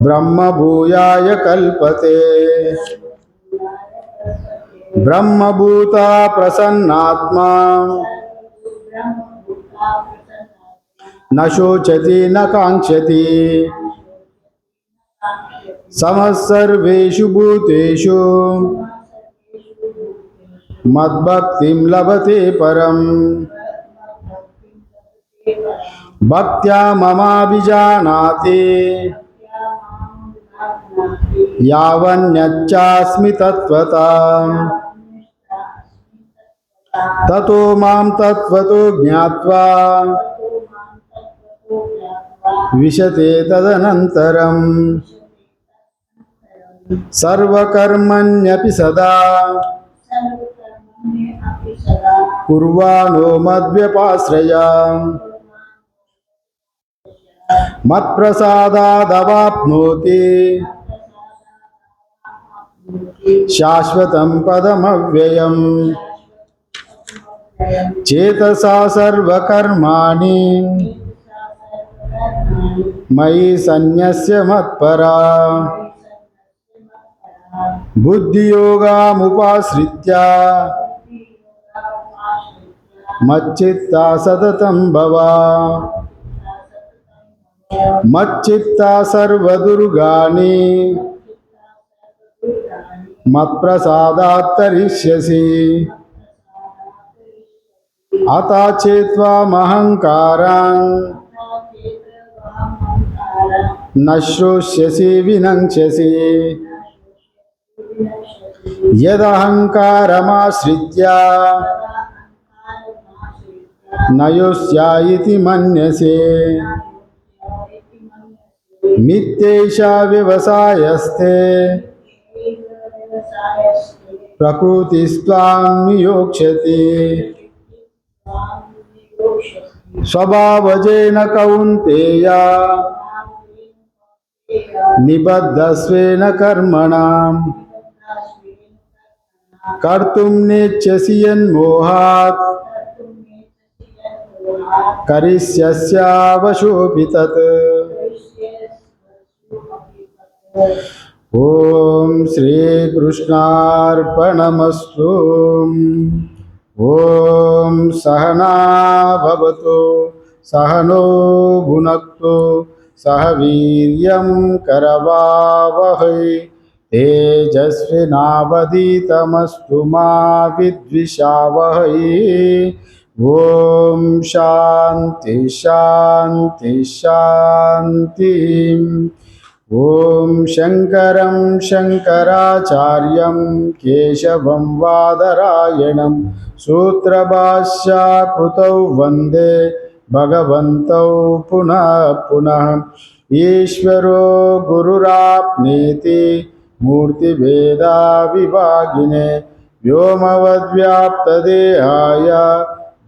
ब्रह्म भूयाय कल्पते। ब्रह्मभूता प्रसन्नात्मा न शोचति न कांक्षति। समः सर्वेषु भूतेषु मद्भक्तिं लभते परम्। भक्त्या ममाभिजानाति यावन्यच्चास्मि तत्त्वता। ततो मां तत्त्वतो ज्ञात्वा विशते तदनन्तरम्। सर्वकर्मण्यपि सदा कुर्वाणो मद्व्यपाश्रया। मत्प्रसादादवाप्नोति शाश्वतं पदमव्ययम्। चेतसा सर्वकर्माणि मयि सन्न्यस्य मत्परा। बुद्धियोगामुपाश्रित्य मच्चित्ता सततं भव। मच्चित्ता सर्वदुर्गाणि मत्प्रसादात् तरिष्यसि। अतः चेत्त्वामहङ्कारान् न श्रोष्यसि विनङ्क्ष्यसि। यदहङ्कारमाश्रित्य न योत्स्यायिति मन्यसे। मिथ्यैषा व्यवसायस्ते प्रकृतिस्त्वां नियोक्ष्यति। स्वभावजेन कौन्तेय निबद्धस्वेन कर्मणा। कर्तुं नेच्छसि यन्मोहात् करिष्यस्यावशोऽपि तत्। ओम श्री कृष्णार्पणमस्तु। ओम सहना भवतु सहनो भुनक्तु सह वीर्यं करवावहै तेजस्विनावधीतमस्तु मा विद्विषावहै। ओम शांति शांति शांति। ओम शंकरं शंकराचार्यं केशवं बादरायणं सूत्रभाष्यकृतौ वन्दे भगवन्तौ पुनः पुनः। ईश्वरो गुरुराप्नेति मूर्तिभेदाविभागिने व्योमवद्व्याप्तदेहाय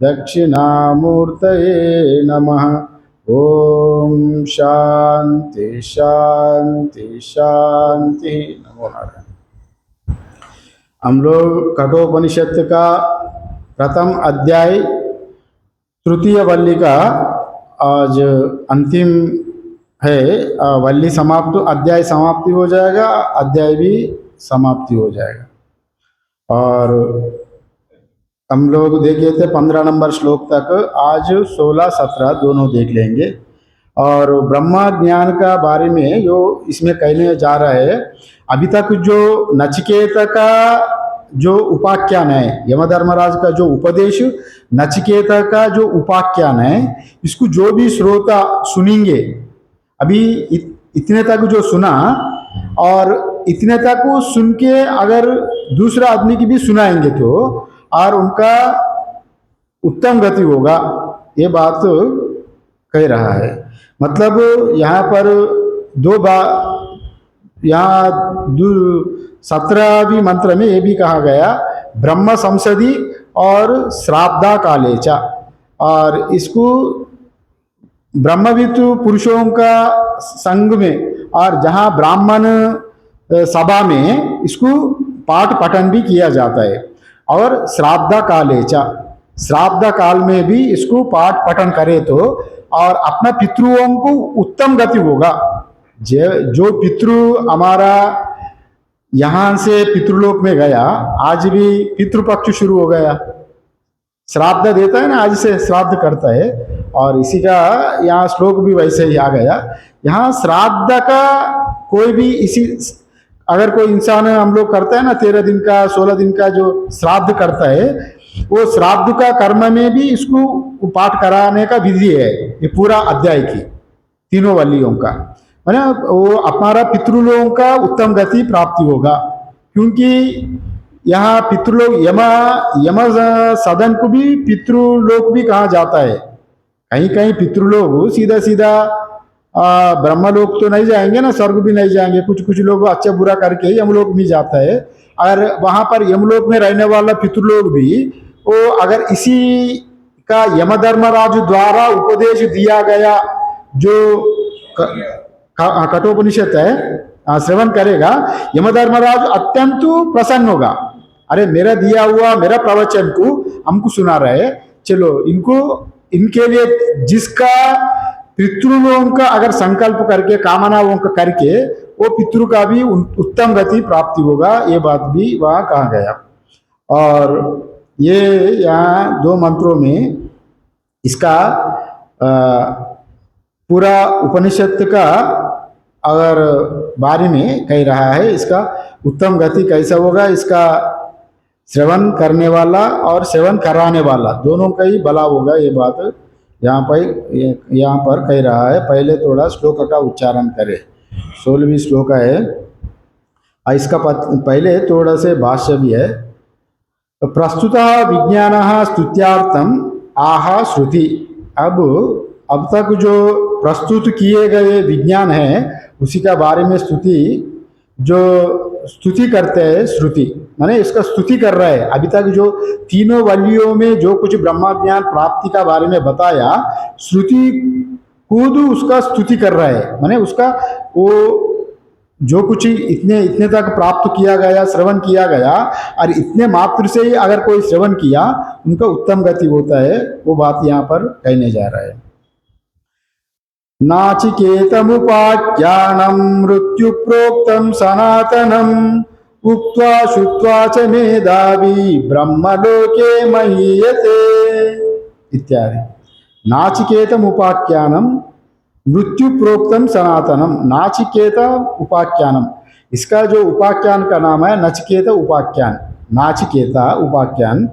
दक्षिणामूर्तये नमः। ओम शांति शांति शांति। नमो नारायण। हम लोग कठोपनिषद का प्रथम अध्याय तृतीय वल्ली का आज अंतिम है। वल्ली समाप्त, अध्याय समाप्ति हो जाएगा, अध्याय भी समाप्ति हो जाएगा। और हम लोग देखे थे 15 नंबर श्लोक तक, आज 16-17 दोनों देख लेंगे। और ब्रह्मा ज्ञान का बारे में जो इसमें कहने जा रहा है, अभी तक जो नचिकेत का जो उपाख्यान है, यमधर्मराज का जो उपदेश, नचिकेत का जो उपाख्यान है, इसको जो भी श्रोता सुनेंगे, अभी इतने तक जो सुना और इतने तक वो सुन के अगर दूसरा आदमी की भी सुनाएंगे तो और उनका उत्तम गति होगा, ये बात कह रहा है। मतलब यहाँ पर दो बात, यहाँ 17वीं मंत्र में ये भी कहा गया ब्रह्म संसदि और श्राद्धा कालेचा। और इसको ब्रह्मविद पुरुषों का संग में और जहाँ ब्राह्मण सभा में इसको पाठ पठन भी किया जाता है। और श्राद्ध कालेचा, श्राद्ध काल में भी इसको पाठ पठन करे तो और अपना पितृओं को उत्तम गति होगा। जो पितृ हमारा यहाँ से पितृलोक में गया, आज भी पितृपक्ष शुरू हो गया, श्राद्ध देता है ना, आज से श्राद्ध करता है। और इसी का यहाँ श्लोक भी वैसे ही आ गया। यहाँ श्राद्ध का कोई भी इसी, अगर कोई इंसान हम लोग करता है ना 13 दिन का 16 दिन का जो श्राद्ध करता है, वो श्राद्ध का कर्म में भी इसको पाठ कराने का विधि है, ये पूरा अध्याय की तीनों वलियों का, है ना। वो हमारा पितृलोकों का उत्तम गति प्राप्ति होगा, क्योंकि यहाँ पितृलोक यम सदन को भी पितृलोक भी कहा जाता है। कहीं कहीं पितृलोक सीधा सीधा ब्रह्मलोक तो नहीं जाएंगे ना, स्वर्ग भी नहीं जाएंगे, कुछ कुछ लोग अच्छा बुरा करके यमलोक भी जाता है। और वहां पर यमलोक में रहने वाला पितृलोक भी वो अगर इसी का यमधर्मराज द्वारा उपदेश दिया गया जो कठोपनिषद है श्रवण करेगा, यमधर्मराज अत्यंत प्रसन्न होगा। अरे मेरा दिया हुआ मेरा प्रवचन को हमको सुना रहे, चलो इनको इनके लिए जिसका पितृलों का अगर संकल्प करके कामनाओं का करके वो पितृ का भी उत्तम गति प्राप्ति होगा, ये बात भी वहाँ कहा गया। और ये यहाँ 2 मंत्रों में इसका पूरा उपनिषद का अगर बारे में कह रहा है, इसका उत्तम गति कैसा होगा, इसका श्रवण करने वाला और सेवन कराने वाला दोनों का ही भला होगा, ये बात यहाँ पर कह रहा है। पहले थोड़ा श्लोक का उच्चारण करें। 16वीं श्लोक है, इसका पहले थोड़ा से भाष्य भी है। प्रस्तुत विज्ञान स्तुत्यार्थम आह श्रुति। अब तक जो प्रस्तुत किए गए विज्ञान है उसी का बारे में स्तुति करते हैं श्रुति, माने इसका स्तुति कर रहा है। अभी तक जो तीनों वलियों में जो कुछ ब्रह्म ज्ञान प्राप्ति का बारे में बताया, श्रुति खुद उसका स्तुति कर रहा है, माने उसका वो जो कुछ इतने तक प्राप्त किया गया, श्रवण किया गया, और इतने मात्र से ही अगर कोई श्रवण किया उनका उत्तम गति होता है, वो बात यहाँ पर कहने जा रहा है। नाचिकेतमुपाख्यानं मृत्यु प्रोक्तं सनातनम् उक्त्वा श्रुत्वा च मेधावी ब्रह्मलोके महीयते इत्यादि। नाचिकेतमुपाख्यानं मृत्यु प्रोक्तं सनातनम। नाचिकेत उपाख्यानम, इसका जो उपाख्यान का नाम है नचिकेत उपाख्यान, नाचिकेता उपाख्यान।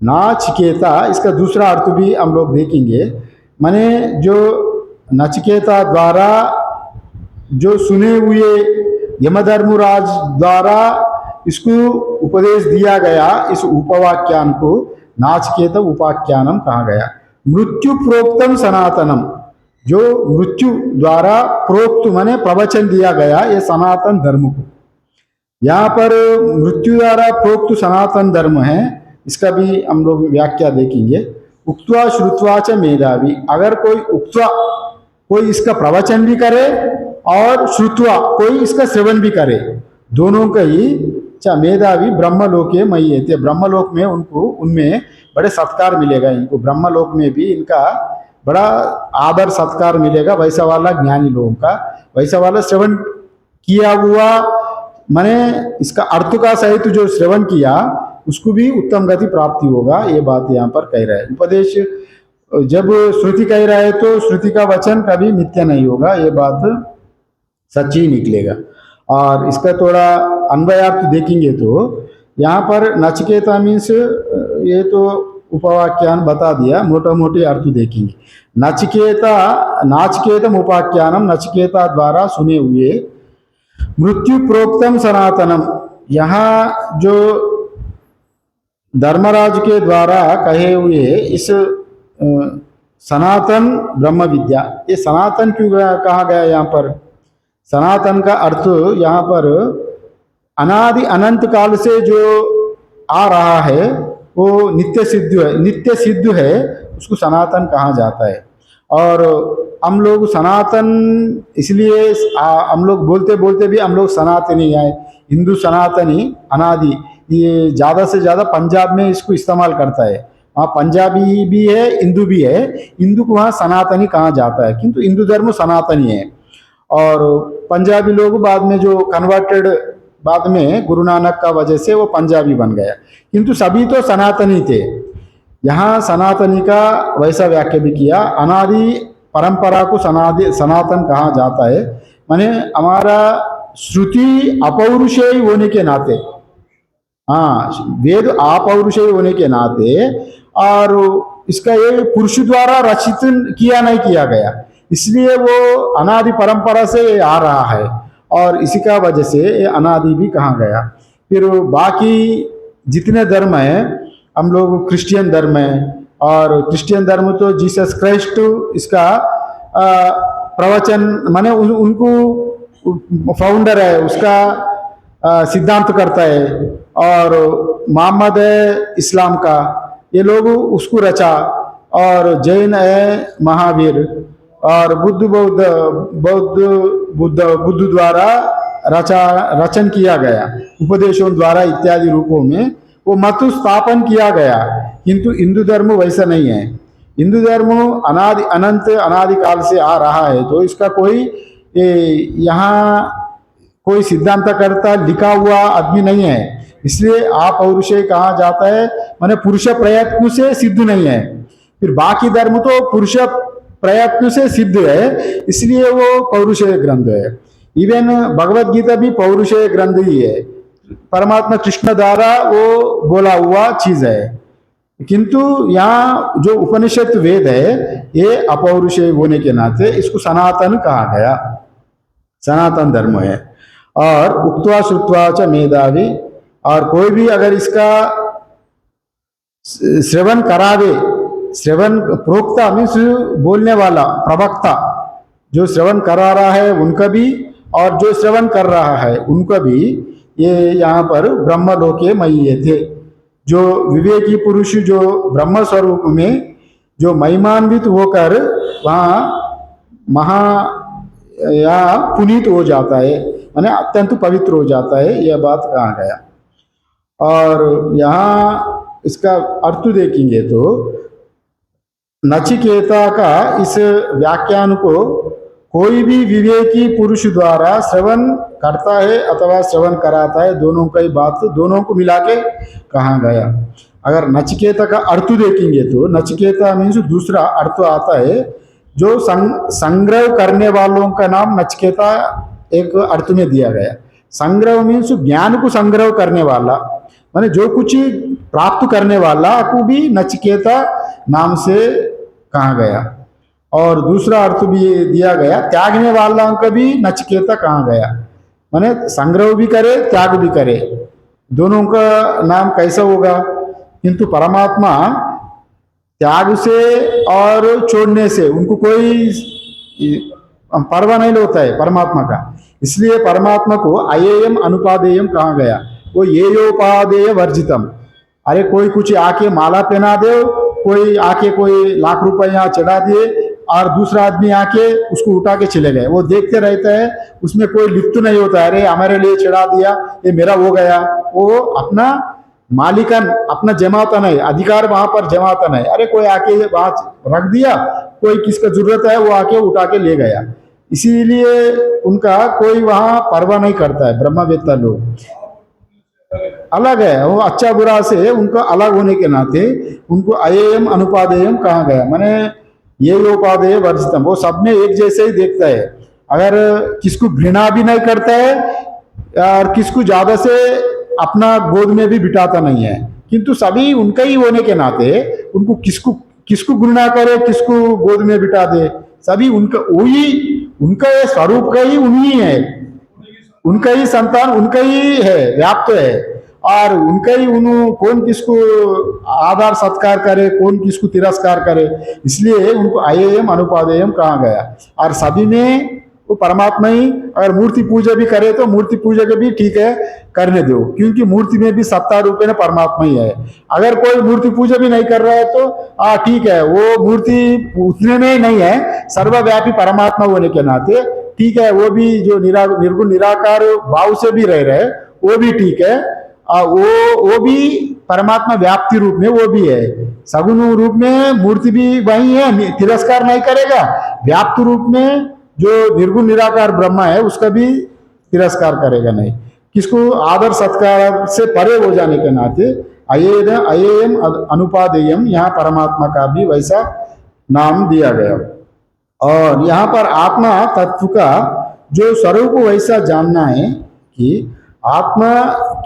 नाचिकेता इसका दूसरा अर्थ भी हम लोग देखेंगे, माने जो नचिकेता द्वारा जो सुने हुए यमधर्मराज द्वारा इसको उपदेश दिया गया, इस उपवाख्यान को नाचिकेत उपाख्यानम कहा गया। मृत्यु प्रोक्तम सनातनम, जो मृत्यु द्वारा प्रोक्त माने प्रवचन दिया गया ये सनातन धर्म को। यहाँ पर मृत्यु द्वारा प्रोक्त सनातन धर्म है, इसका भी हम लोग व्याख्या देखेंगे। उक्त्वा श्रुत्वा च मेधावी, अगर कोई उक्त्वा कोई इसका प्रवचन भी करे और श्रुत्वा कोई इसका सेवन भी करे, दोनों का ही मेधावी ब्रह्मलोके महीयते, ब्रह्मलोक में उनमें बड़े सत्कार मिलेगा। इनको ब्रह्मलोक में भी इनका बड़ा आदर सत्कार मिलेगा, वैसा वाला ज्ञानी लोगों का, वैसा वाला श्रवण किया हुआ, माने इसका अर्थ का सहित जो श्रवण किया उसको भी उत्तम गति प्राप्ति होगा, ये बात यहाँ पर कह रहा है। उपदेश जब श्रुति कह रहा है तो श्रुति का वचन कभी मिथ्या नहीं होगा, ये बात सच्ची निकलेगा। और इसका थोड़ा अन्वयार्थ देखेंगे तो यहाँ पर नचिकेता मीन्स ये तो उपवाख्यान बता दिया, मोटा मोटी अर्थ देखेंगे। नाचिकेतम उपाख्यानम, नचिकेता द्वारा सुने हुए मृत्यु प्रोक्तम सनातनम, यहाँ जो धर्मराज के द्वारा कहे हुए इस सनातन ब्रह्म विद्या, ये सनातन क्यों कहा गया यहाँ पर? सनातन का अर्थ यहाँ पर अनादि अनंत काल से जो आ रहा है वो नित्य सिद्ध है, उसको सनातन कहा जाता है। और हम लोग सनातन इसलिए हम लोग बोलते बोलते भी हम लोग सनातनी है, हिंदू सनातनी अनादि, ये ज़्यादा से ज़्यादा पंजाब में इसको इस्तेमाल करता है, वहाँ पंजाबी भी है हिंदू भी है, हिंदू को वहाँ सनातनी कहा जाता है, किंतु हिंदू धर्म सनातनी है। और पंजाबी लोग बाद में जो कन्वर्टेड, बाद में गुरु नानक का वजह से वो पंजाबी बन गया, किंतु सभी तो सनातनी थे। यहाँ सनातनी का वैसा व्याख्या भी किया, अनादि परंपरा को सनातन कहा जाता है। माने हमारा श्रुति अपौरुषेय होने के नाते, हाँ वेद अपौरुषेय होने के नाते, और इसका ये पुरुष द्वारा रचित किया नहीं किया गया, इसलिए वो अनादि परंपरा से आ रहा है, और इसी का वजह से ये अनादि भी कहा गया। फिर बाकी जितने धर्म हैं, हम लोग क्रिश्चियन धर्म है, और क्रिश्चियन धर्म तो जीसस क्राइस्ट इसका प्रवचन माने उनको फाउंडर है, उसका सिद्धांत करता है, और मोहम्मद है इस्लाम का, ये लोग उसको रचा, और जैन है महावीर, और बुद्ध द्वारा रचन किया गया, उपदेशों द्वारा इत्यादि रूपों में वो मत स्थापन किया गया। किंतु हिंदू धर्म वैसा नहीं है। हिंदू धर्म अनादि अनंत अनादि काल से आ रहा है, तो इसका कोई यहाँ कोई सिद्धांत करता लिखा हुआ आदमी नहीं है, इसलिए अपौरुषेय कहा जाता है, माने पुरुष प्रयत्न से सिद्ध नहीं है। फिर बाकी धर्म तो पुरुष प्रयत्न से सिद्ध है, इसलिए वो पौरुषेय ग्रंथ है। इवन भगवत गीता भी पौरुषेय ग्रंथ ही है, परमात्मा कृष्ण द्वारा वो बोला हुआ चीज है। किंतु यहाँ जो उपनिषद वेद है, ये अपौरुषेय होने के नाते इसको सनातन कहा गया, सनातन धर्म है। और उक्त्वा श्रुत्वा च मेधावी, और कोई भी अगर इसका श्रवण करावे, श्रवण प्रोक्ता मीन्स बोलने वाला, प्रवक्ता जो श्रवण करा रहा है उनका भी, और जो श्रवण कर रहा है उनका भी, ये यहाँ पर ब्रह्मलोके मय्ये थे। जो विवेकी पुरुष जो ब्रह्म स्वरूप में जो महिमान्वित होकर वहाँ या पुनीत हो जाता है, माने अत्यंत पवित्र हो जाता है, यह बात कहा गया। और यहाँ इसका अर्थ देखेंगे तो नचिकेता का इस व्याख्यान को कोई भी विवेकी पुरुष द्वारा श्रवण करता है अथवा श्रवण कराता है, दोनों का ही बात, दोनों को मिला के कहा गया। अगर नचिकेता का अर्थ देखेंगे तो नचिकेता मीन्स दूसरा अर्थ आता है, जो संग्रह करने वालों का नाम नचिकेता एक अर्थ में दिया गया। संग्रह मीन्स ज्ञान को संग्रह करने वाला, माने जो कुछ प्राप्त करने वाला को भी नचिकेता नाम से कहा गया। और दूसरा अर्थ भी दिया गया, त्यागने वाला का भी नचिकेता कहा गया, माने संग्रह भी करे त्याग भी करे, दोनों का नाम कैसा होगा। किंतु परमात्मा त्याग से और छोड़ने से उनको कोई परवाह नहीं होता है परमात्मा का, इसलिए परमात्मा को अयेयम अनुपादेयम कहा गया। वो येयोपादेय वर्जितम, अरे कोई कुछ आके माला पहना दे, कोई आके कोई लाख रुपया चढ़ा दिए और दूसरा आदमी आके उसको उठा के चले गए, वो देखते रहता है, उसमें कोई लिप्त नहीं होता है, अरे हमारे लिए चढ़ा दिया, ये मेरा हो गया। वो अपना मालिकन, अपना जमाता नहीं, अधिकार वहां पर जमाता नहीं, अरे कोई आके वहां रख दिया, कोई किसका जरूरत है वो आके उठा के ले गया, इसीलिए उनका कोई वहां परवाह नहीं करता है। ब्रह्मवेत्ता लोग अलग है, वो अच्छा बुरा से उनका अलग होने के नाते उनको अयेयम अनुपादेयम कहा गया, माने ये उपादेय वर्जितम, वो सब में एक जैसे ही देखता है। अगर किसको घृणा भी नहीं करता है और किसको ज्यादा से अपना गोद में भी बिठाता नहीं है, किंतु सभी उनका ही होने के नाते उनको किसको घृणा करे, किसको गोद में बिठा दे, सभी उनका वही, उनका ये स्वरूप का ही उन्हीं है, उनका ही संतान उनका ही है, व्याप्त है, और उनका ही कौन किसको आदर सत्कार करे, कौन किसको तिरस्कार करे, इसलिए उनको अयेयम अनुपादेयम कहा गया। और सभी में वो परमात्मा ही, अगर मूर्ति पूजा भी करे तो मूर्ति पूजा के भी ठीक है करने दो, क्योंकि मूर्ति में भी सत्ता रूप में परमात्मा ही है। अगर कोई मूर्ति पूजा भी नहीं कर रहा है तो ठीक है, वो मूर्ति उतने में ही नहीं है, सर्वव्यापी परमात्मा होने के नाते ठीक है, वो भी जो निर्गुण निराकार भाव से भी रह रहे वो भी ठीक है, वो भी परमात्मा व्याप्ति रूप में वो भी है, सगुण रूप में मूर्ति भी वही है, तिरस्कार नहीं करेगा, व्याप्त रूप में जो निर्गुण निराकार ब्रह्मा है उसका भी तिरस्कार करेगा नहीं। किसको? आदर सत्कार से परे हो जाने के नाते अयेयम अनुपादेयम, यहाँ परमात्मा का भी वैसा नाम दिया गया। और यहाँ पर आत्मा तत्व का जो स्वरूप वैसा जानना है कि आत्मा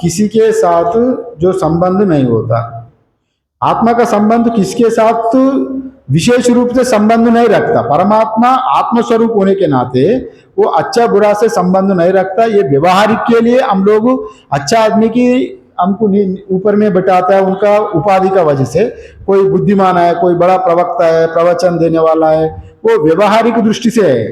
किसी के साथ जो संबंध नहीं होता, आत्मा का संबंध किसके साथ विशेष रूप से संबंध नहीं रखता। परमात्मा आत्मस्वरूप होने के नाते वो अच्छा बुरा से संबंध नहीं रखता। ये व्यवहारिक के लिए हम लोग अच्छा आदमी की हमको ऊपर में बिठाता है उनका उपाधि का वजह से। कोई बुद्धिमान है, कोई बड़ा प्रवक्ता है, प्रवचन देने वाला है, वो व्यवहारिक दृष्टि से है।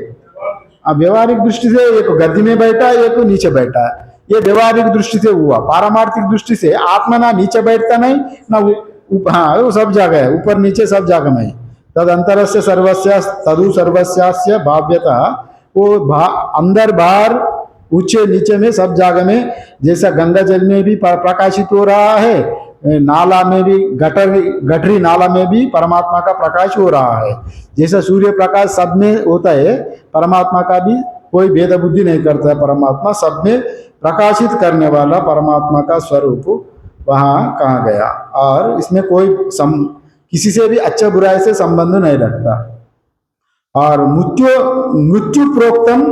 अब व्यवहारिक दृष्टि से एक गद्दी में बैठा है, एक नीचे बैठा है, ये व्यवहारिक दृष्टि से हुआ। पारमार्थिक दृष्टि से आत्मा ना नीचे बैठता नहीं ना हाँ, वो सब जगह है, ऊपर नीचे सब जगह में। तद अंतरस्य सर्वस्य तदु सर्वस्यास्य भाव्यता, वो अंदर बाहर ऊंचे नीचे में सब जगह में, जैसा गंगा जल में भी प्रकाशित हो रहा है, नाला में भी गठरी नाला में भी परमात्मा का प्रकाश हो रहा है। जैसा सूर्य प्रकाश सब में होता है, परमात्मा का भी कोई भेद बुद्धि नहीं करता है। परमात्मा सब में प्रकाशित करने वाला परमात्मा का स्वरूप वहां कहा गया। और इसमें कोई किसी से भी अच्छा बुराई से संबंध नहीं रखता। और मृत्यु प्रोक्तम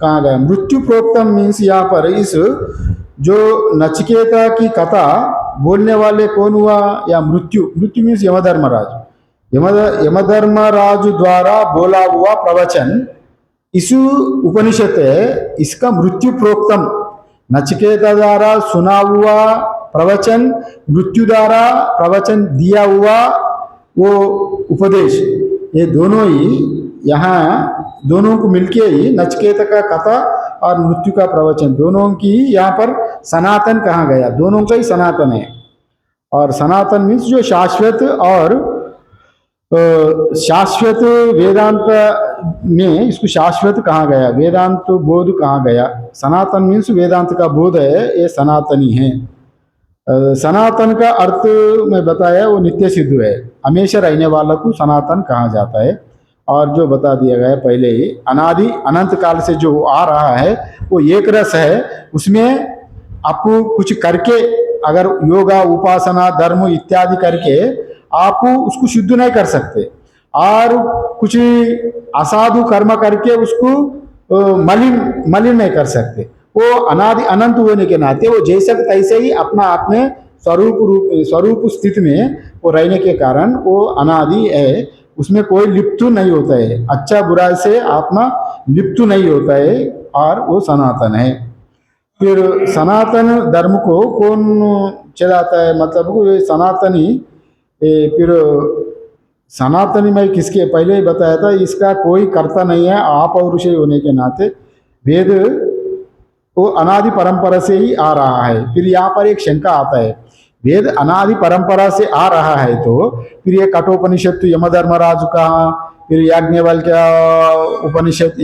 कहा गया। मृत्यु प्रोक्तम मीन्स यहाँ पर इस जो नचिकेता की कथा बोलने वाले कौन हुआ? या मृत्यु मीन्स यमधर्मराज। यमधर्मराज द्वारा बोला हुआ प्रवचन इस उपनिषद है, इसका मृत्यु प्रोक्तम, नचिकेता द्वारा सुना हुआ प्रवचन, मृत्यु द्वारा प्रवचन दिया हुआ वो उपदेश, ये दोनों ही यहाँ दोनों को मिलके ही नचिकेत का कथा और मृत्यु का प्रवचन, दोनों की यहाँ पर सनातन कहा गया। दोनों का ही सनातन है। और सनातन मीन्स जो शाश्वत, और शाश्वत वेदांत में इसको शाश्वत कहा गया, वेदांत बोध कहा गया। सनातन मीन्स वेदांत का बोध है, ये सनातनी है। सनातन का अर्थ मैं बताया वो नित्य सिद्ध है, हमेशा रहने वाला को सनातन कहा जाता है। और जो बता दिया गया पहले ही, अनादि अनंत काल से जो आ रहा है वो एक रस है। उसमें आपको कुछ करके, अगर योगा उपासना धर्म इत्यादि करके आप उसको शुद्ध नहीं कर सकते, और कुछ असाधु कर्म करके उसको मलिन नहीं कर सकते। वो अनादि अनंत होने के नाते वो जैसे तैसे ही अपना अपने स्वरूप स्थिति में वो रहने के कारण वो अनादि है। उसमें कोई लिप्त नहीं होता है, अच्छा बुरा से आत्मा लिप्त नहीं होता है, और वो सनातन है। फिर सनातन धर्म को कौन चलाता है? मतलब ये सनातनी, फिर सनातनी मैं किसके पहले ही बताया था, इसका कोई कर्ता नहीं है। आप और ऋषि होने के नाते वेद वो अनादि परंपरा से ही आ रहा है। फिर यहाँ पर एक शंका आता है, वेद अनादि परंपरा से आ रहा है तो फिर ये कठोपनिषद तो यमधर्मराज कहा, फिर याज्ञवल्क्य उपनिषद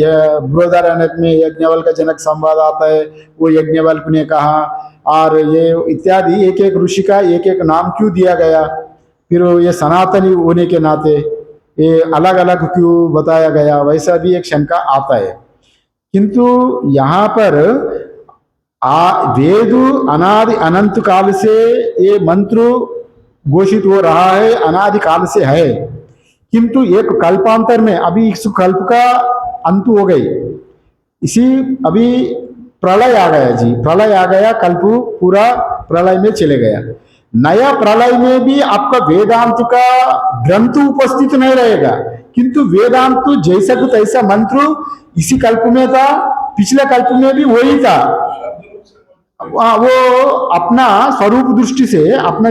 बृहदारण्यक में याज्ञवल्क्य जनक संवाद आता है, वो याज्ञवल्क ने कहा। और ये इत्यादि एक एक ऋषि का एक एक नाम क्यों दिया गया? फिर ये सनातनी होने के नाते ये अलग अलग क्यों बताया गया? वैसा भी एक शंका आता है। किंतु यहाँ पर वेद अनादि अनंत काल से ये मंत्र घोषित हो रहा है, अनादि काल से है। किंतु एक कल्पांतर में अभी इस कल्प का अंत हो गई, इसी अभी प्रलय आ गया जी, प्रलय आ गया, कल्प पूरा प्रलय में चले गया। नया प्रलय में भी आपका वेदांत का ग्रंथ उपस्थित नहीं रहेगा, किंतु वेदांत जैसा को तैसा मंत्र इसी कल्प में था, पिछले कल्प में भी वही था। वो अपना स्वरूप दृष्टि से अपना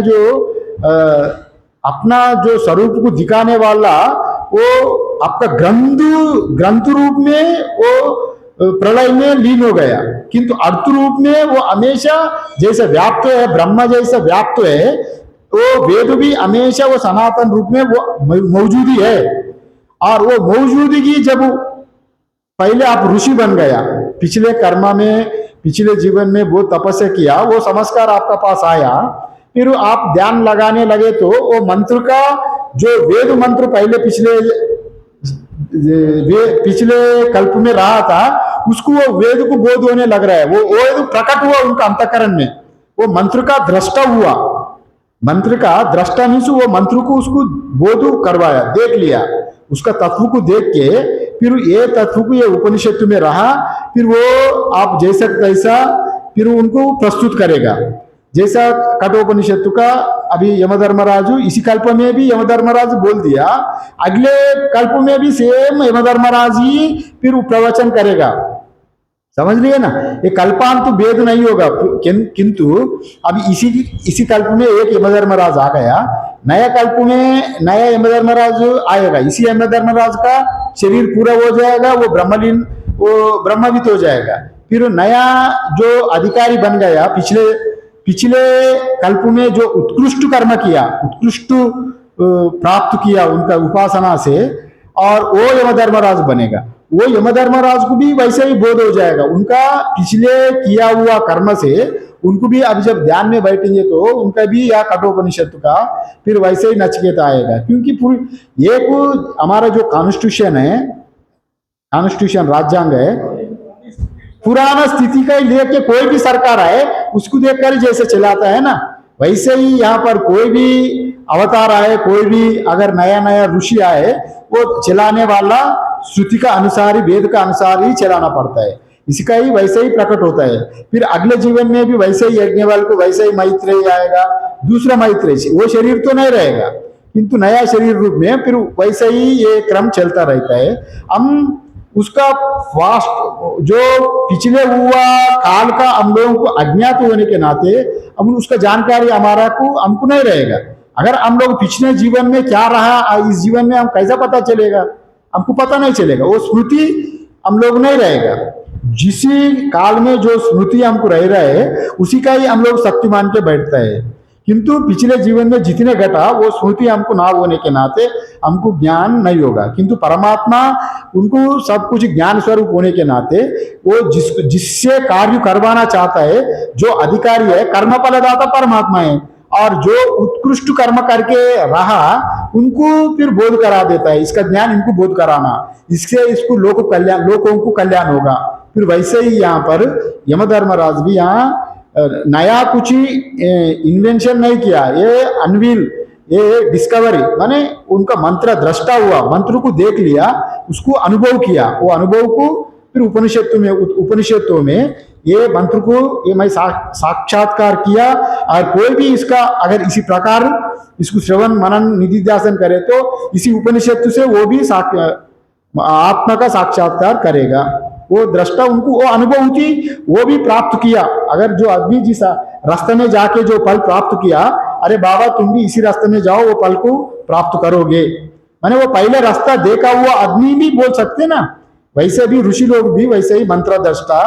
जो स्वरूप को दिखाने वाला वो आपका ग्रंथ रूप में वो प्रलय में लीन हो गया, किंतु अर्थ रूप में वो हमेशा जैसे व्याप्त है, ब्रह्म जैसा व्याप्त है, वो वेद भी हमेशा वो सनातन रूप में वो मौजूदी है। और वो मौजूदगी जब पहले आप ऋषि बन गया, पिछले कर्म में पिछले जीवन में वो तपस्या किया, वो संस्कार आपका पास आया, फिर आप ध्यान लगाने लगे तो वो मंत्र का जो वेद मंत्र पहले पिछले वे पिछले कल्प में रहा था, उसको वो वेद को बोध होने लग रहा है, वो वेद प्रकट हुआ उनका अंतःकरण में, वो मंत्र का दृष्टा हुआ। मंत्र का दृष्टा मीन्स वो मंत्र को उसको बोध करवाया, देख लिया, उसका तत्व को देख के फिर ये तत्व को ये उपनिषद में रहा, फिर वो आप जैसा तैसा फिर उनको प्रस्तुत करेगा। जैसा कठोपनिषद का अभी यमधर्मराजु इसी कल्प में भी यमधर्मराज बोल दिया, अगले कल्प में भी सेम यमधर्मराज ही फिर प्रवचन करेगा। समझ लिए ना, ये कल्पांत तो भेद नहीं होगा, किंतु अभी इसी कल्प में एक यमधर्मराज आ गया, नया कल्प में नया यमधर्मराज आएगा, इसी यमधर्मराज का शरीर पूरा हो जाएगा, वो ब्रह्मलीन, वो ब्रह्मवित हो जाएगा। फिर नया जो अधिकारी बन गया, पिछले कल्प में जो उत्कृष्ट कर्म किया, उत्कृष्ट प्राप्त किया उनका उपासना से, और वो यमधर्मराज बनेगा। वो यमधर्मराज को भी वैसे ही बोध हो जाएगा, उनका पिछले किया हुआ कर्म से उनको भी अब जब ध्यान में बैठेंगे तो उनका भी या कठोपनिषद का फिर वैसे ही नचिकेता आएगा। क्योंकि पूरी एक हमारा जो कॉन्स्टिट्यूशन है, कॉन्स्टिट्यूशन राज्यांग है, पुराना स्थिति का लेके कोई भी सरकार आए उसको देखकर जैसे चलाता है ना, वैसे ही यहाँ पर कोई भी अवतार आए, कोई भी अगर नया नया ऋषि आए, वो चलाने वाला श्रुति का अनुसार ही, वेद का अनुसार ही चलाना पड़ता है, इसका ही वैसे ही प्रकट होता है। फिर अगले जीवन में भी वैसे ही यज्ञवल को वैसे ही मैत्रेय आएगा, दूसरा मैत्रेय, वो शरीर तो नहीं रहेगा किंतु नया शरीर रूप में फिर वैसे ही ये क्रम चलता रहता है। हम उसका फास्ट जो पिछले हुआ काल का हम लोगों को अज्ञात होने के नाते हम उसका जानकारी हमारा को हमको नहीं रहेगा। अगर हम लोग पिछले जीवन में क्या रहा, इस जीवन में हम कैसा पता चलेगा, हमको पता नहीं चलेगा, वो स्मृति हम लोग नहीं रहेगा। जिस काल में जो स्मृति हमको रह रहा है उसी का ही हम लोग शक्ति मान के बैठता है, किंतु पिछले जीवन में जितने घटा वो स्मृति हमको ना होने के नाते हमको ज्ञान नहीं होगा। किंतु परमात्मा उनको सब कुछ ज्ञान स्वरूप होने के नाते वो जिससे कार्य करवाना चाहता है, जो अधिकारी है, कर्म फलदाता परमात्मा है, और जो उत्कृष्ट कर्म करके रहा उनको फिर बोध करा देता है, इसका ज्ञान इनको बोध कराना, इससे इसको लोगों को कल्याण होगा। फिर वैसे ही यहाँ पर यमधर्मराज भी यहाँ नया कुछ ही इन्वेंशन नहीं किया, ये अनवील, ये डिस्कवरी, माने उनका मंत्र दृष्टा हुआ, मंत्र को देख लिया, उसको अनुभव किया, वो अनुभव को फिर उपनिषदों में ये मंत्र को ये मैं साक्षात्कार किया। और कोई भी इसका अगर इसी प्रकार इसको श्रवण मनन निधिध्यासन करे तो इसी उपनिषद से वो भी आत्मा का साक्षात्कार करेगा। वो दृष्टा उनको वो अनुभूति वो भी प्राप्त किया। अगर जो आदमी जिस रास्ते में जाके जो फल प्राप्त किया, अरे बाबा तुम भी इसी रास्ते में जाओ, वो फल को प्राप्त करोगे, माने वो पहले रास्ता देखा हुआ आदमी भी बोल सकते ना, वैसे भी ऋषि लोग भी वैसे ही मंत्र दृष्टा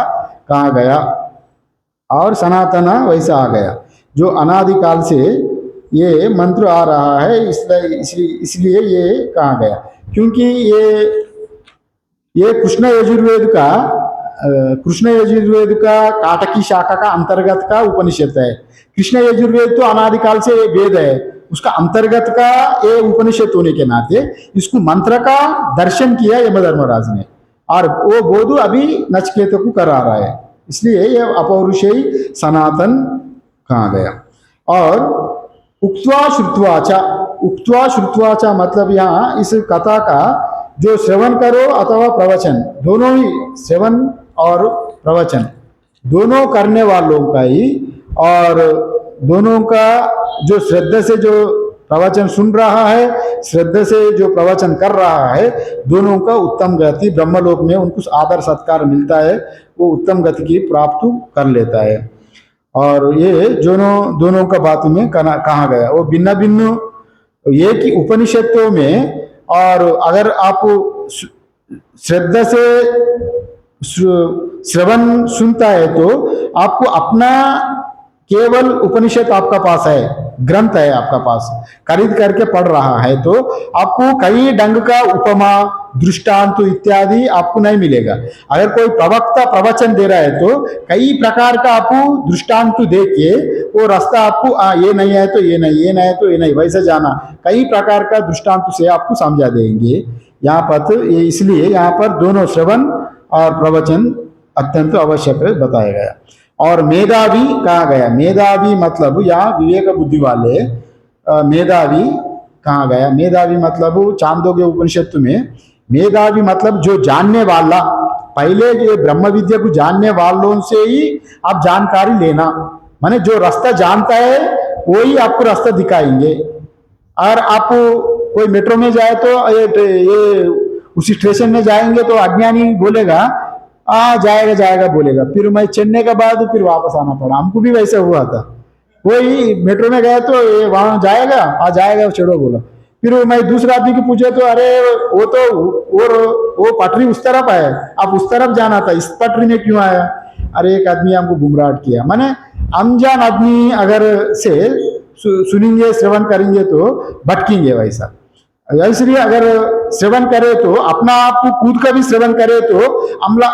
कहा गया। और सनातन वैसा आ गया, जो अनादिकाल से ये मंत्र आ रहा है, इसलिए ये कहा गया। क्योंकि ये कृष्ण यजुर्वेद का काटकी शाखा का अंतर्गत का उपनिषद है। कृष्ण यजुर्वेद तो अनादिकाल से वेद है, उसका अंतर्गत का ये उपनिषद होने के नाते इसको मंत्र का दर्शन किया यमधर्मराज ने, और वो बोध अभी नचिकेत को करा रहा है, इसलिए ये अपौरुषेय सनातन कहा गया। और उक्त्वा श्रुत्वाचा मतलब यहाँ इस कथा का जो श्रवण करो अथवा प्रवचन, दोनों ही श्रवण और प्रवचन दोनों करने वालों का ही, और दोनों का जो श्रद्धा से जो प्रवचन सुन रहा है, श्रद्धा से जो प्रवचन कर रहा है, दोनों का उत्तम गति ब्रह्मलोक में उनको आदर सत्कार मिलता है, वो उत्तम गति की प्राप्त कर लेता है। और ये दोनों का बात में कहा गया, वो भिन्न भिन्न एक ही उपनिषदों में। और अगर आप श्रद्धा से श्रवण सुनता है तो आपको अपना केवल उपनिषद आपका पास है, ग्रंथ है आपका पास, खरीद करके पढ़ रहा है, तो आपको कई ढंग का उपमा दृष्टांत इत्यादि आपको नहीं मिलेगा। अगर कोई प्रवक्ता प्रवचन दे रहा है तो कई प्रकार का आपको दृष्टांत दे के वो रास्ता आपको ये नहीं है तो ये नहीं, ये नहीं है तो ये नहीं, वैसे जाना, कई प्रकार का दृष्टांत से आपको समझा देंगे। यहाँ पर ये इसलिए यहाँ पर दोनों श्रवण और प्रवचन अत्यंत आवश्यक बताया गया। और मेधावी कहा गया, मेधावी मतलब यहाँ विवेक बुद्धि वाले मेधावी कहा गया। मेधावी मतलब चांदोग्य उपनिषद में मेधावी मतलब जो जानने वाला, पहले ये ब्रह्म विद्या को जानने वालों से ही आप जानकारी लेना, माने जो रास्ता जानता है वो ही आपको रास्ता दिखाएंगे। और आप कोई मेट्रो में जाए तो ये उसी स्टेशन में जाएंगे तो अज्ञानी बोलेगा जाएगा जाएगा बोलेगा, फिर मैं चढ़ने के बाद फिर वापस आना पड़ा। हमको भी वैसे हुआ था, कोई मेट्रो में गया तो ये वहां जाएगा जाएगा चढ़ो बोला, फिर मैं दूसरा आदमी को पूछे तो अरे वो तो वो पटरी उस तरफ है, आप उस तरफ जाना था, इस पटरी में क्यों आया। अरे एक आदमी हमको गुमराह किया। माने अनजान आदमी अगर से सुनेंगे श्रवण करेंगे तो भटकेंगे। वैसा इसलिए अगर श्रवण करे तो अपना आप खुद का भी श्रवण करे तो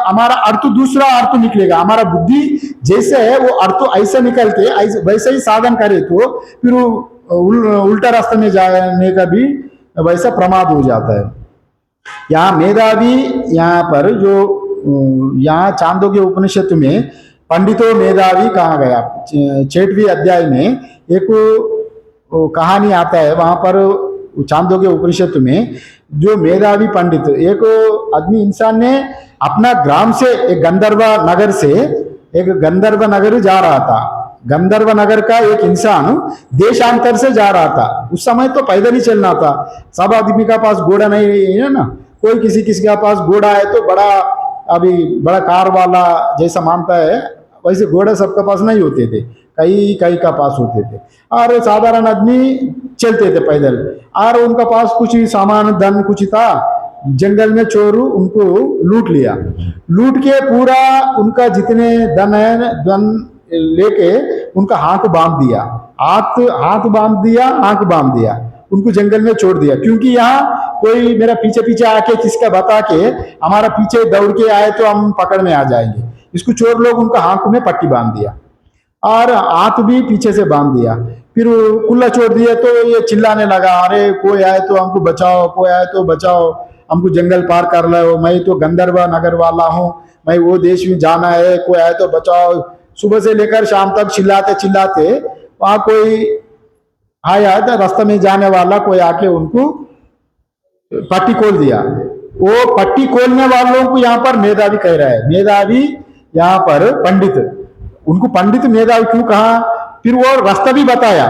हमारा अर्थ दूसरा अर्थ निकलेगा। हमारा बुद्धि जैसे है वो अर्थ ऐसा निकल के वैसे ही साधन करे तो फिर उल्टा रास्ते में जाने का भी वैसा प्रमाद हो जाता है। यहाँ मेधावी, यहाँ पर जो यहाँ चांदोग्य उपनिषद में पंडितों मेधावी कहा गया। 6वें अध्याय में एक कहानी आता है, वहां पर चांदोग्य उपनिषद में जो मेधावी पंडित, एक आदमी इंसान ने अपना ग्राम से एक गंधर्व नगर से एक गंधर्व नगर जा रहा था। गंधर्व नगर का एक इंसान देशांतर से जा रहा था। उस समय तो पैदल ही चलना था, सब आदमी का पास घोड़ा नहीं है ना, कोई किसी के पास घोड़ा है तो बड़ा कार वाला जैसा मानता है, वैसे घोड़े सबके पास नहीं होते थे, कई का पास होते थे। और साधारण आदमी चलते थे पैदल, और उनका पास कुछ सामान धन कुछ था। जंगल में चोर उनको लूट लिया, लूट के पूरा उनका जितने धन लेके उनका हाथ बांध दिया, हाथ बांध दिया, आंख बांध दिया, उनको जंगल में छोड़ दिया। क्योंकि यहाँ कोई मेरा पीछे पीछे आके किसका बता के हमारा पीछे दौड़ के आए तो हम पकड़ में आ जाएंगे। इसको चोर लोग उनका हाथ में पट्टी बांध दिया और हाथ भी पीछे से बांध दिया। फिर खुला छोड़ दिया तो ये चिल्लाने लगा, अरे कोई आए तो हमको बचाओ, कोई आए तो बचाओ, हमको जंगल पार कर लो, मैं तो गंधर्व नगर वाला हूँ, मैं वो देश में जाना है, कोई आए तो बचाओ। सुबह से लेकर शाम तक चिल्लाते चिल्लाते वहां कोई आया था, रास्ते में जाने वाला कोई आके उनको पट्टी खोल दिया। वो पट्टी खोलने वालों को यहाँ पर मेधावी कह रहा है। मेधावी यहाँ पर पंडित, उनको पंडित मेधावी क्यों कहा? फिर वो रास्ता भी बताया,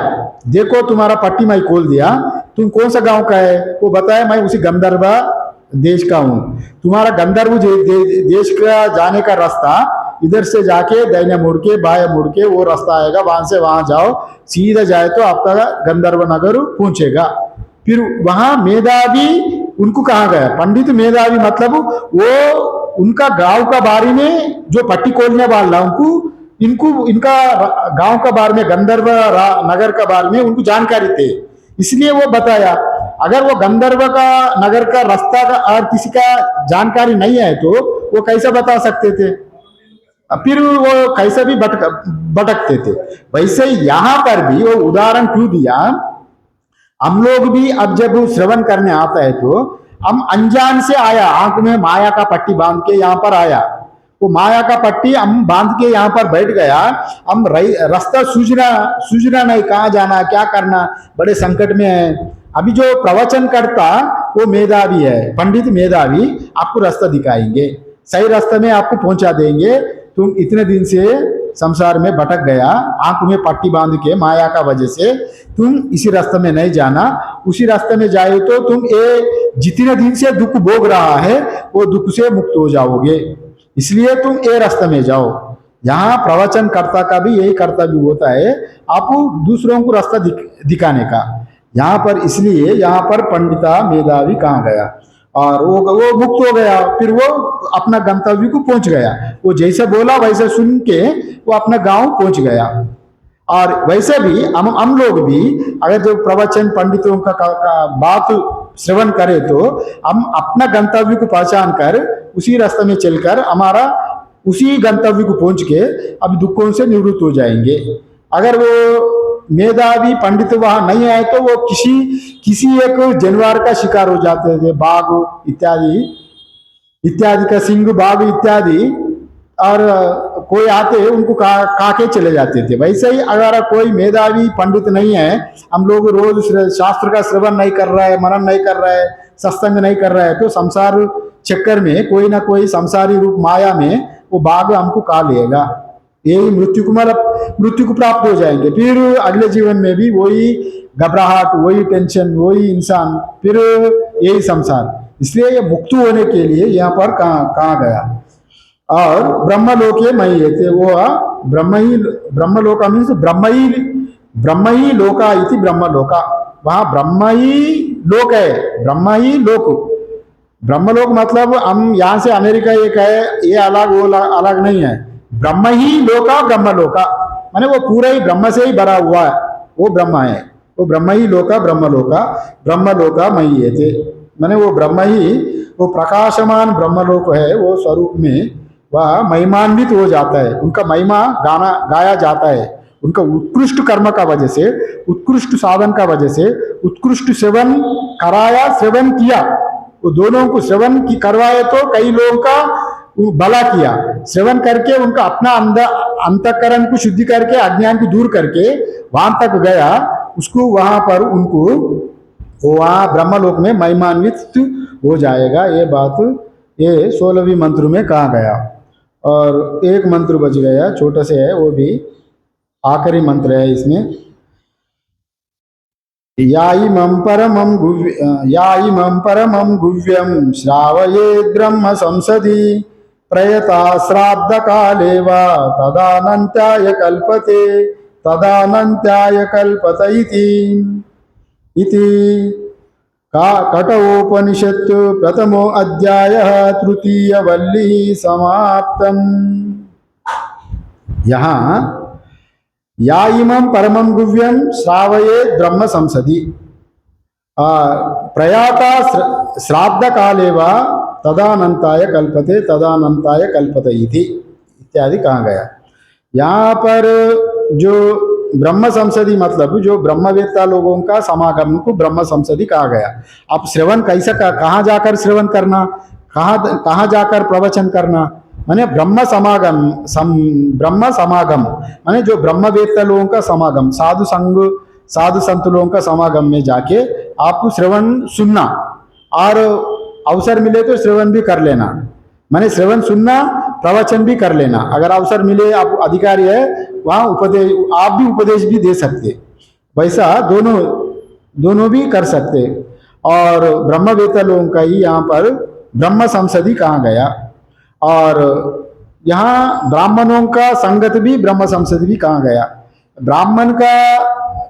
देखो तुम्हारा पट्टी मैं खोल दिया, तुम कौन सा गांव का है? वो बताया मैं उसी गंधर्व देश का हूँ। तुम्हारा गंधर्व देश का जाने का रास्ता इधर से जाके दाहिने मुड़ के बाएं मुड़ के वो रास्ता आएगा, वहां से वहां जाओ, सीधा जाए तो आपका गंधर्व नगर पहुंचेगा। फिर वहां मेधावी उनको कहा गया, पंडित मेधावी मतलब वो उनका गांव का बारे में जो पट्टी खोलने वाला उनको इनका गांव का बारे में, गंधर्व नगर का बारे में उनको जानकारी थे, इसलिए वो बताया। अगर वो गंधर्व का नगर का रास्ता का और किसी का जानकारी नहीं है तो वो कैसे बता सकते थे? फिर वो कैसे भी भटकते थे। वैसे यहाँ पर भी वो उदाहरण क्यों दिया? हम लोग भी अब जब श्रवण करने आता है तो हम अनजान से आया, आंख में माया का पट्टी बांध के यहाँ पर आया, वो माया का पट्टी हम बांध के यहाँ पर बैठ गया, हम रास्ता सूझना नहीं, कहाँ जाना क्या करना, बड़े संकट में है। अभी जो प्रवचन करता वो मेधावी है, पंडित मेधावी आपको रास्ता दिखाएंगे, सही रास्ते में आपको पहुंचा देंगे। तुम इतने दिन से संसार में भटक गया, आंख में पट्टी बांध के माया का वजह से, तुम इसी रास्ते में नहीं जाना, उसी रास्ते में जाए तो तुम ये जितने दिन से दुख भोग रहा है वो दुख से मुक्त हो जाओगे, इसलिए तुम ये रास्ते में जाओ। यहाँ प्रवचन कर्ता का भी यही कर्तव्य होता है, आप दूसरों को रास्ता दिखाने का। यहाँ पर इसलिए यहाँ पर पंडिता मेधावी कहा गया और वो मुक्त हो गया, फिर वो अपना गंतव्य को पहुंच गया। वो जैसे बोला वैसे सुन के वो अपना गांव पहुंच गया। और वैसे भी हम लोग भी अगर जो प्रवचन पंडितों का बात श्रवण करें तो हम अपना गंतव्य को पहचान कर उसी रास्ते में चलकर हमारा उसी गंतव्य को पहुंच के अब दुखों से निवृत्त हो जाएंगे। अगर वो मेधावी पंडित वहां नहीं आए तो वो किसी एक जानवर का शिकार हो जाते थे, बाघ इत्यादि इत्यादि का, सिंह बाघ इत्यादि, और कोई आते उनको खा के चले जाते थे। वैसे ही अगर कोई मेधावी पंडित नहीं है, हम लोग रोज शास्त्र का श्रवण नहीं कर रहा है, मनन नहीं कर रहा है, सत्संग नहीं कर रहा है, तो संसार चक्कर में कोई ना कोई संसारी रूप माया में वो बाघ हमको खा लेगा, यही मृत्यु को प्राप्त हो जाएंगे। फिर अगले जीवन में भी वही घबराहट, वही टेंशन, वही इंसान, फिर यही संसार। इसलिए ये मुक्त होने के लिए यहाँ पर कहा गया। और ब्रह्मलोक मई थे वो ब्रह्मलोक मीन्स ब्रह्म ही लोका इति ब्रह्मलोका, वहां ब्रह्म ही लोक है, ब्रह्म ही लोक। ब्रह्मलोक मतलब हम यहाँ से अमेरिका एक है, ये अलग वो अलग नहीं है, ब्रह्म ही लोका ब्रह्मलोका, माने वो पूरा ही ब्रह्म से ही भरा हुआ है, वो ब्रह्म है, वो ब्रह्म ही लोका ब्रह्मलोका मई थे, माने वो ब्रह्म ही, वो प्रकाशमान ब्रह्मलोक है, वो स्वरूप में वह महिमान्वित हो जाता है, उनका महिमा गाया जाता है, उनका उत्कृष्ट कर्म का वजह से, उत्कृष्ट साधन का वजह से, उत्कृष्ट सेवन कराया, सेवन किया, वो दोनों को सेवन की करवाए तो कई लोगों का भला किया, सेवन करके उनका अपना अंतःकरण को शुद्धि करके अज्ञान को दूर करके वहां तक गया, उसको वहां पर उनको वहां ब्रह्मलोक में महिमान्वित हो जाएगा। ये बात ये 16वीं मंत्र में कहा गया। और एक मंत्र बच गया, छोटा से है, वो भी आखिरी मंत्र है इसमें। याइमं परमं गुह्यं श्रावयेद् ब्रह्म संसदि प्रयता श्राद्ध काले वा तदानन्त्याय कल्पत इति कठोपनिषत् प्रथमो अध्यायः तृतीय वल्ली समाप्तम्। यहाँ याइमं परमं गुह्यं श्रावये ब्रह्म संसदि प्रयाता श्राद्ध काले वा तदानंताय कल्पते इति इत्यादि कहा गया। यहाँ पर जो ब्रह्म संसदि मतलब जो ब्रह्मवेत्ता लोगों का समागम को ब्रह्म संसदि कहा गया। अब श्रवण कैसे, कहाँ जाकर श्रवण करना, कहाँ जाकर प्रवचन करना, माने ब्रह्म समागम माने जो ब्रह्मवेत्ता लोगों का समागम, साधु संत लोगों का समागम में जाके आपको श्रवण सुनना, और अवसर मिले तो श्रवण भी कर लेना, माने श्रवण सुनना, प्रवचन भी कर लेना। अगर अवसर मिले, आप अधिकारी है, वहाँ उपदेश, आप भी उपदेश भी दे सकते, वैसा दोनों भी कर सकते। और ब्रह्मवेत्ता लोगों का ही यहाँ पर ब्रह्म संसदि कहा गया। और यहाँ ब्राह्मणों का संगत भी ब्रह्म संसदि भी कहा गया। ब्राह्मण का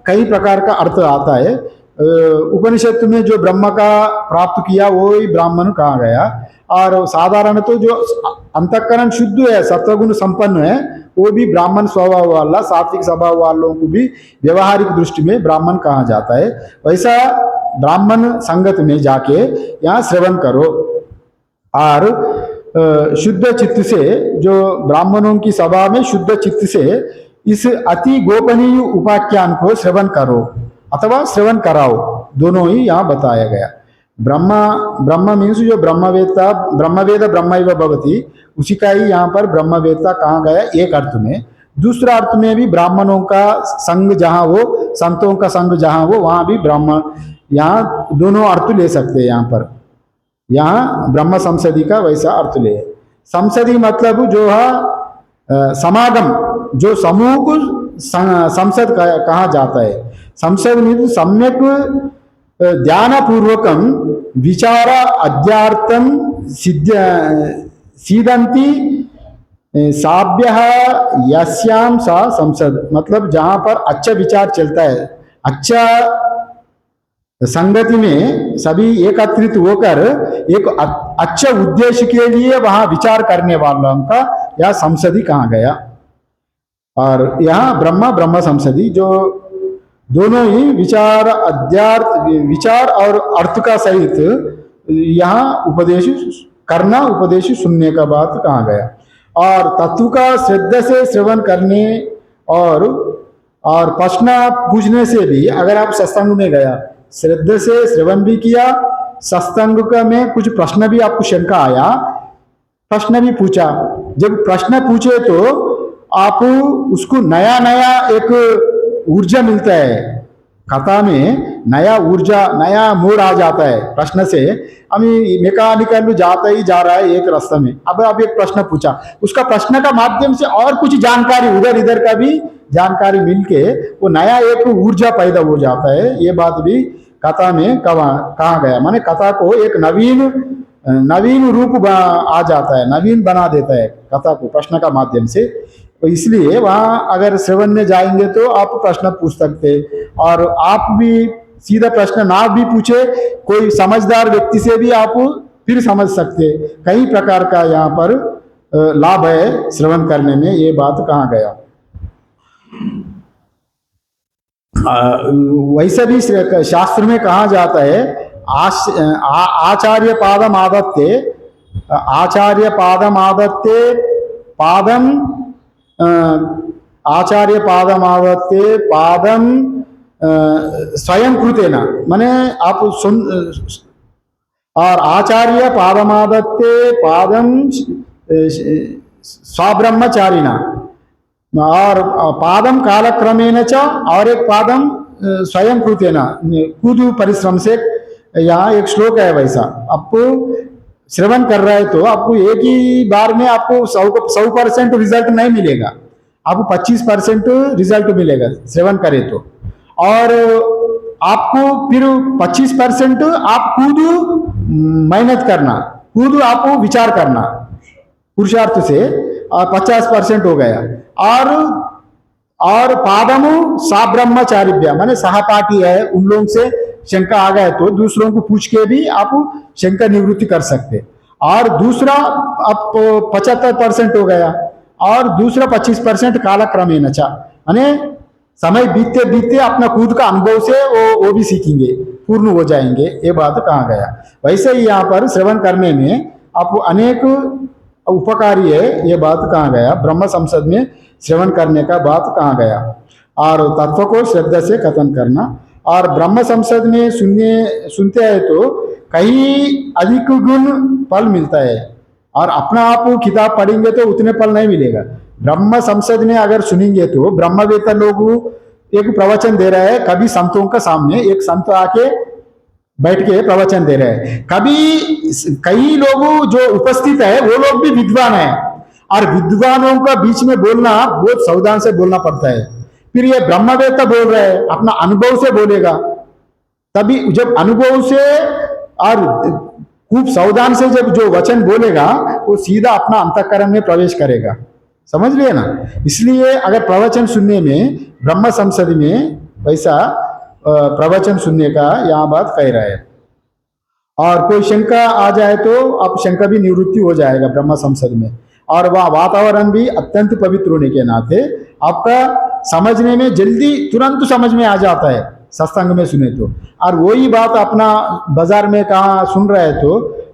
कई प्रकार का अर्थ आता है, उपनिषद में जो ब्रह्म का प्राप्त किया वो ही ब्राह्मण कहा गया। और साधारण तो जो अंतःकरण शुद्ध है, सत्वगुण संपन्न है, वो भी ब्राह्मण स्वभाव वाला, सात्विक स्वभाव वालों को भी व्यवहारिक दृष्टि में ब्राह्मण कहा जाता है। वैसा ब्राह्मण संगत में जाके यहाँ श्रवण करो, और शुद्ध चित्त से, जो ब्राह्मणों की सभा में शुद्ध चित्त से इस अति गोपनीय उपाख्यान को श्रवण करो अथवा श्रवण कराओ, दोनों ही यहाँ बताया गया। ब्रह्म मीन्स जो ब्रह्मवेत्ता, ब्रह्मवेद ब्रह्मैव भवति, उसी का ही यहाँ पर ब्रह्मवेत्ता कहा गया एक अर्थ में। दूसरा अर्थ में भी ब्राह्मणों का संग जहाँ हो, संतों का संग जहाँ हो, वहाँ भी ब्रह्म, यहाँ दोनों अर्थ ले सकते हैं। यहाँ पर यहाँ ब्रह्म संसदि का वैसा अर्थ ले। संसदि मतलब जो है समागम, जो समूह को संसद कहा जाता है। संसद में सम्यक ध्यानपूर्वकम विचार अध्यार्थम सीदंती साभ्यः यस्याम सा संसद, मतलब जहाँ पर अच्छा विचार चलता है, अच्छा संगति में सभी एकत्रित होकर एक अच्छे उद्देश्य के लिए वहाँ विचार करने वालों का यह संसदि कहा गया। और यहाँ ब्रह्म संसदि, जो दोनों ही विचार विचार और अर्थ का सहित यहाँ उपदेश करना, उपदेश सुनने का बात कहा गया। और तत्व का श्रद्धा से श्रवण करने और और प्रश्न पूछने से भी, अगर आप सत्संग में गया, श्रद्धा से श्रवण भी किया, सत्संग में कुछ प्रश्न भी आपको शंका आया, प्रश्न भी पूछा, जब प्रश्न पूछे तो आप उसको नया नया एक ऊर्जा मिलता है, कथा में नया ऊर्जा, नया मूड आ जाता है प्रश्न से। अभी मैकेनिकल जाता ही जा रहा है एक रास्ते में, अब आप एक प्रश्न पूछा, उसका प्रश्न का माध्यम से और कुछ जानकारी उधर इधर का भी जानकारी मिलके वो नया एक ऊर्जा पैदा हो जाता है। ये बात भी कथा में कहा गया, माने कथा को एक नवीन रूप आ जाता है, नवीन बना देता है कथा को प्रश्न का माध्यम से। तो इसलिए वहां अगर श्रवण में जाएंगे तो आप प्रश्न पूछ सकते, और आप भी सीधा प्रश्न ना भी पूछे, कोई समझदार व्यक्ति से भी आप फिर समझ सकते। कई प्रकार का यहाँ पर लाभ है श्रवण करने में, ये बात कहा गया। वैसे भी शास्त्र में कहा जाता है, आचार्य पादम आदत्ते पादम आचार्य पादम स्वयं कृतेना, माने आप सुन, और आचार्य पादमादत्ते पादम स्वाब्रह्मचारिणा, और पादम कालक्रमेण च, और एक पादम स्वयं कृतेना, खुद परिश्रम से। यहाँ एक श्लोक है वैसा, आपको श्रवण कर रहे हैं तो आपको एक ही बार में आपको 100% रिजल्ट नहीं मिलेगा, आपको 25% रिजल्ट मिलेगा श्रवण करें तो, और आपको फिर 25% आप खुद मेहनत करना, खुद आपको विचार करना पुरुषार्थ से, और 50% हो गया। और पादम साब्रह्मचारिभ्य, माने सहपाठी है, उन लोगों से शंका आ गए तो दूसरों को पूछ के भी आप शंका निवृत्ति कर सकते। और दूसरा अब 75% हो गया, और दूसरा 25% कालक्रमेण च, माने समय बीतते बीतते अपना खुद का अनुभव से वो भी सीखेंगे, पूर्ण हो जाएंगे, ये बात कहा गया। वैसे ही यहाँ पर श्रवण करने में आप अनेक उपकारी है, ये बात कहा गया। ब्रह्म संसद में श्रवण करने का बात कहा गया, और तत्व को श्रद्धा से कथन करना। और ब्रह्म संसद में सुनते हैं तो कई अधिक गुण फल मिलता है, और अपना आप किताब पढ़ेंगे तो उतने फल नहीं मिलेगा। ब्रह्म संसद में अगर सुनेंगे तो ब्रह्मवेत्ता लोग एक प्रवचन दे रहे हैं, कभी संतों का सामने एक संत आके बैठ के प्रवचन दे रहे हैं, कभी कई लोग जो उपस्थित है वो लोग भी विद्वान है, और विद्वानों का बीच में बोलना बहुत सावधान से बोलना पड़ता है। फिर ये ब्रह्मवेत्ता बोल रहे हैं, अपना अनुभव से बोलेगा, तभी जब अनुभव से और खूब सावधान से जब जो वचन बोलेगा वो सीधा अपना अंतःकरण में प्रवेश करेगा, समझ लिए ना। इसलिए अगर प्रवचन सुनने में ब्रह्म संसद में वैसा प्रवचन सुनने का यहाँ बात कह रहा है। और कोई शंका आ जाए तो आप शंका भी निवृत्ति हो जाएगा ब्रह्म संसद में, और वह वातावरण भी अत्यंत पवित्र होने के नाते आपका समझने में जल्दी तुरंत समझ में आ जाता है सत्संग में सुने तो। और वही बात अपना बाजार में कहाँ सुन रहे तो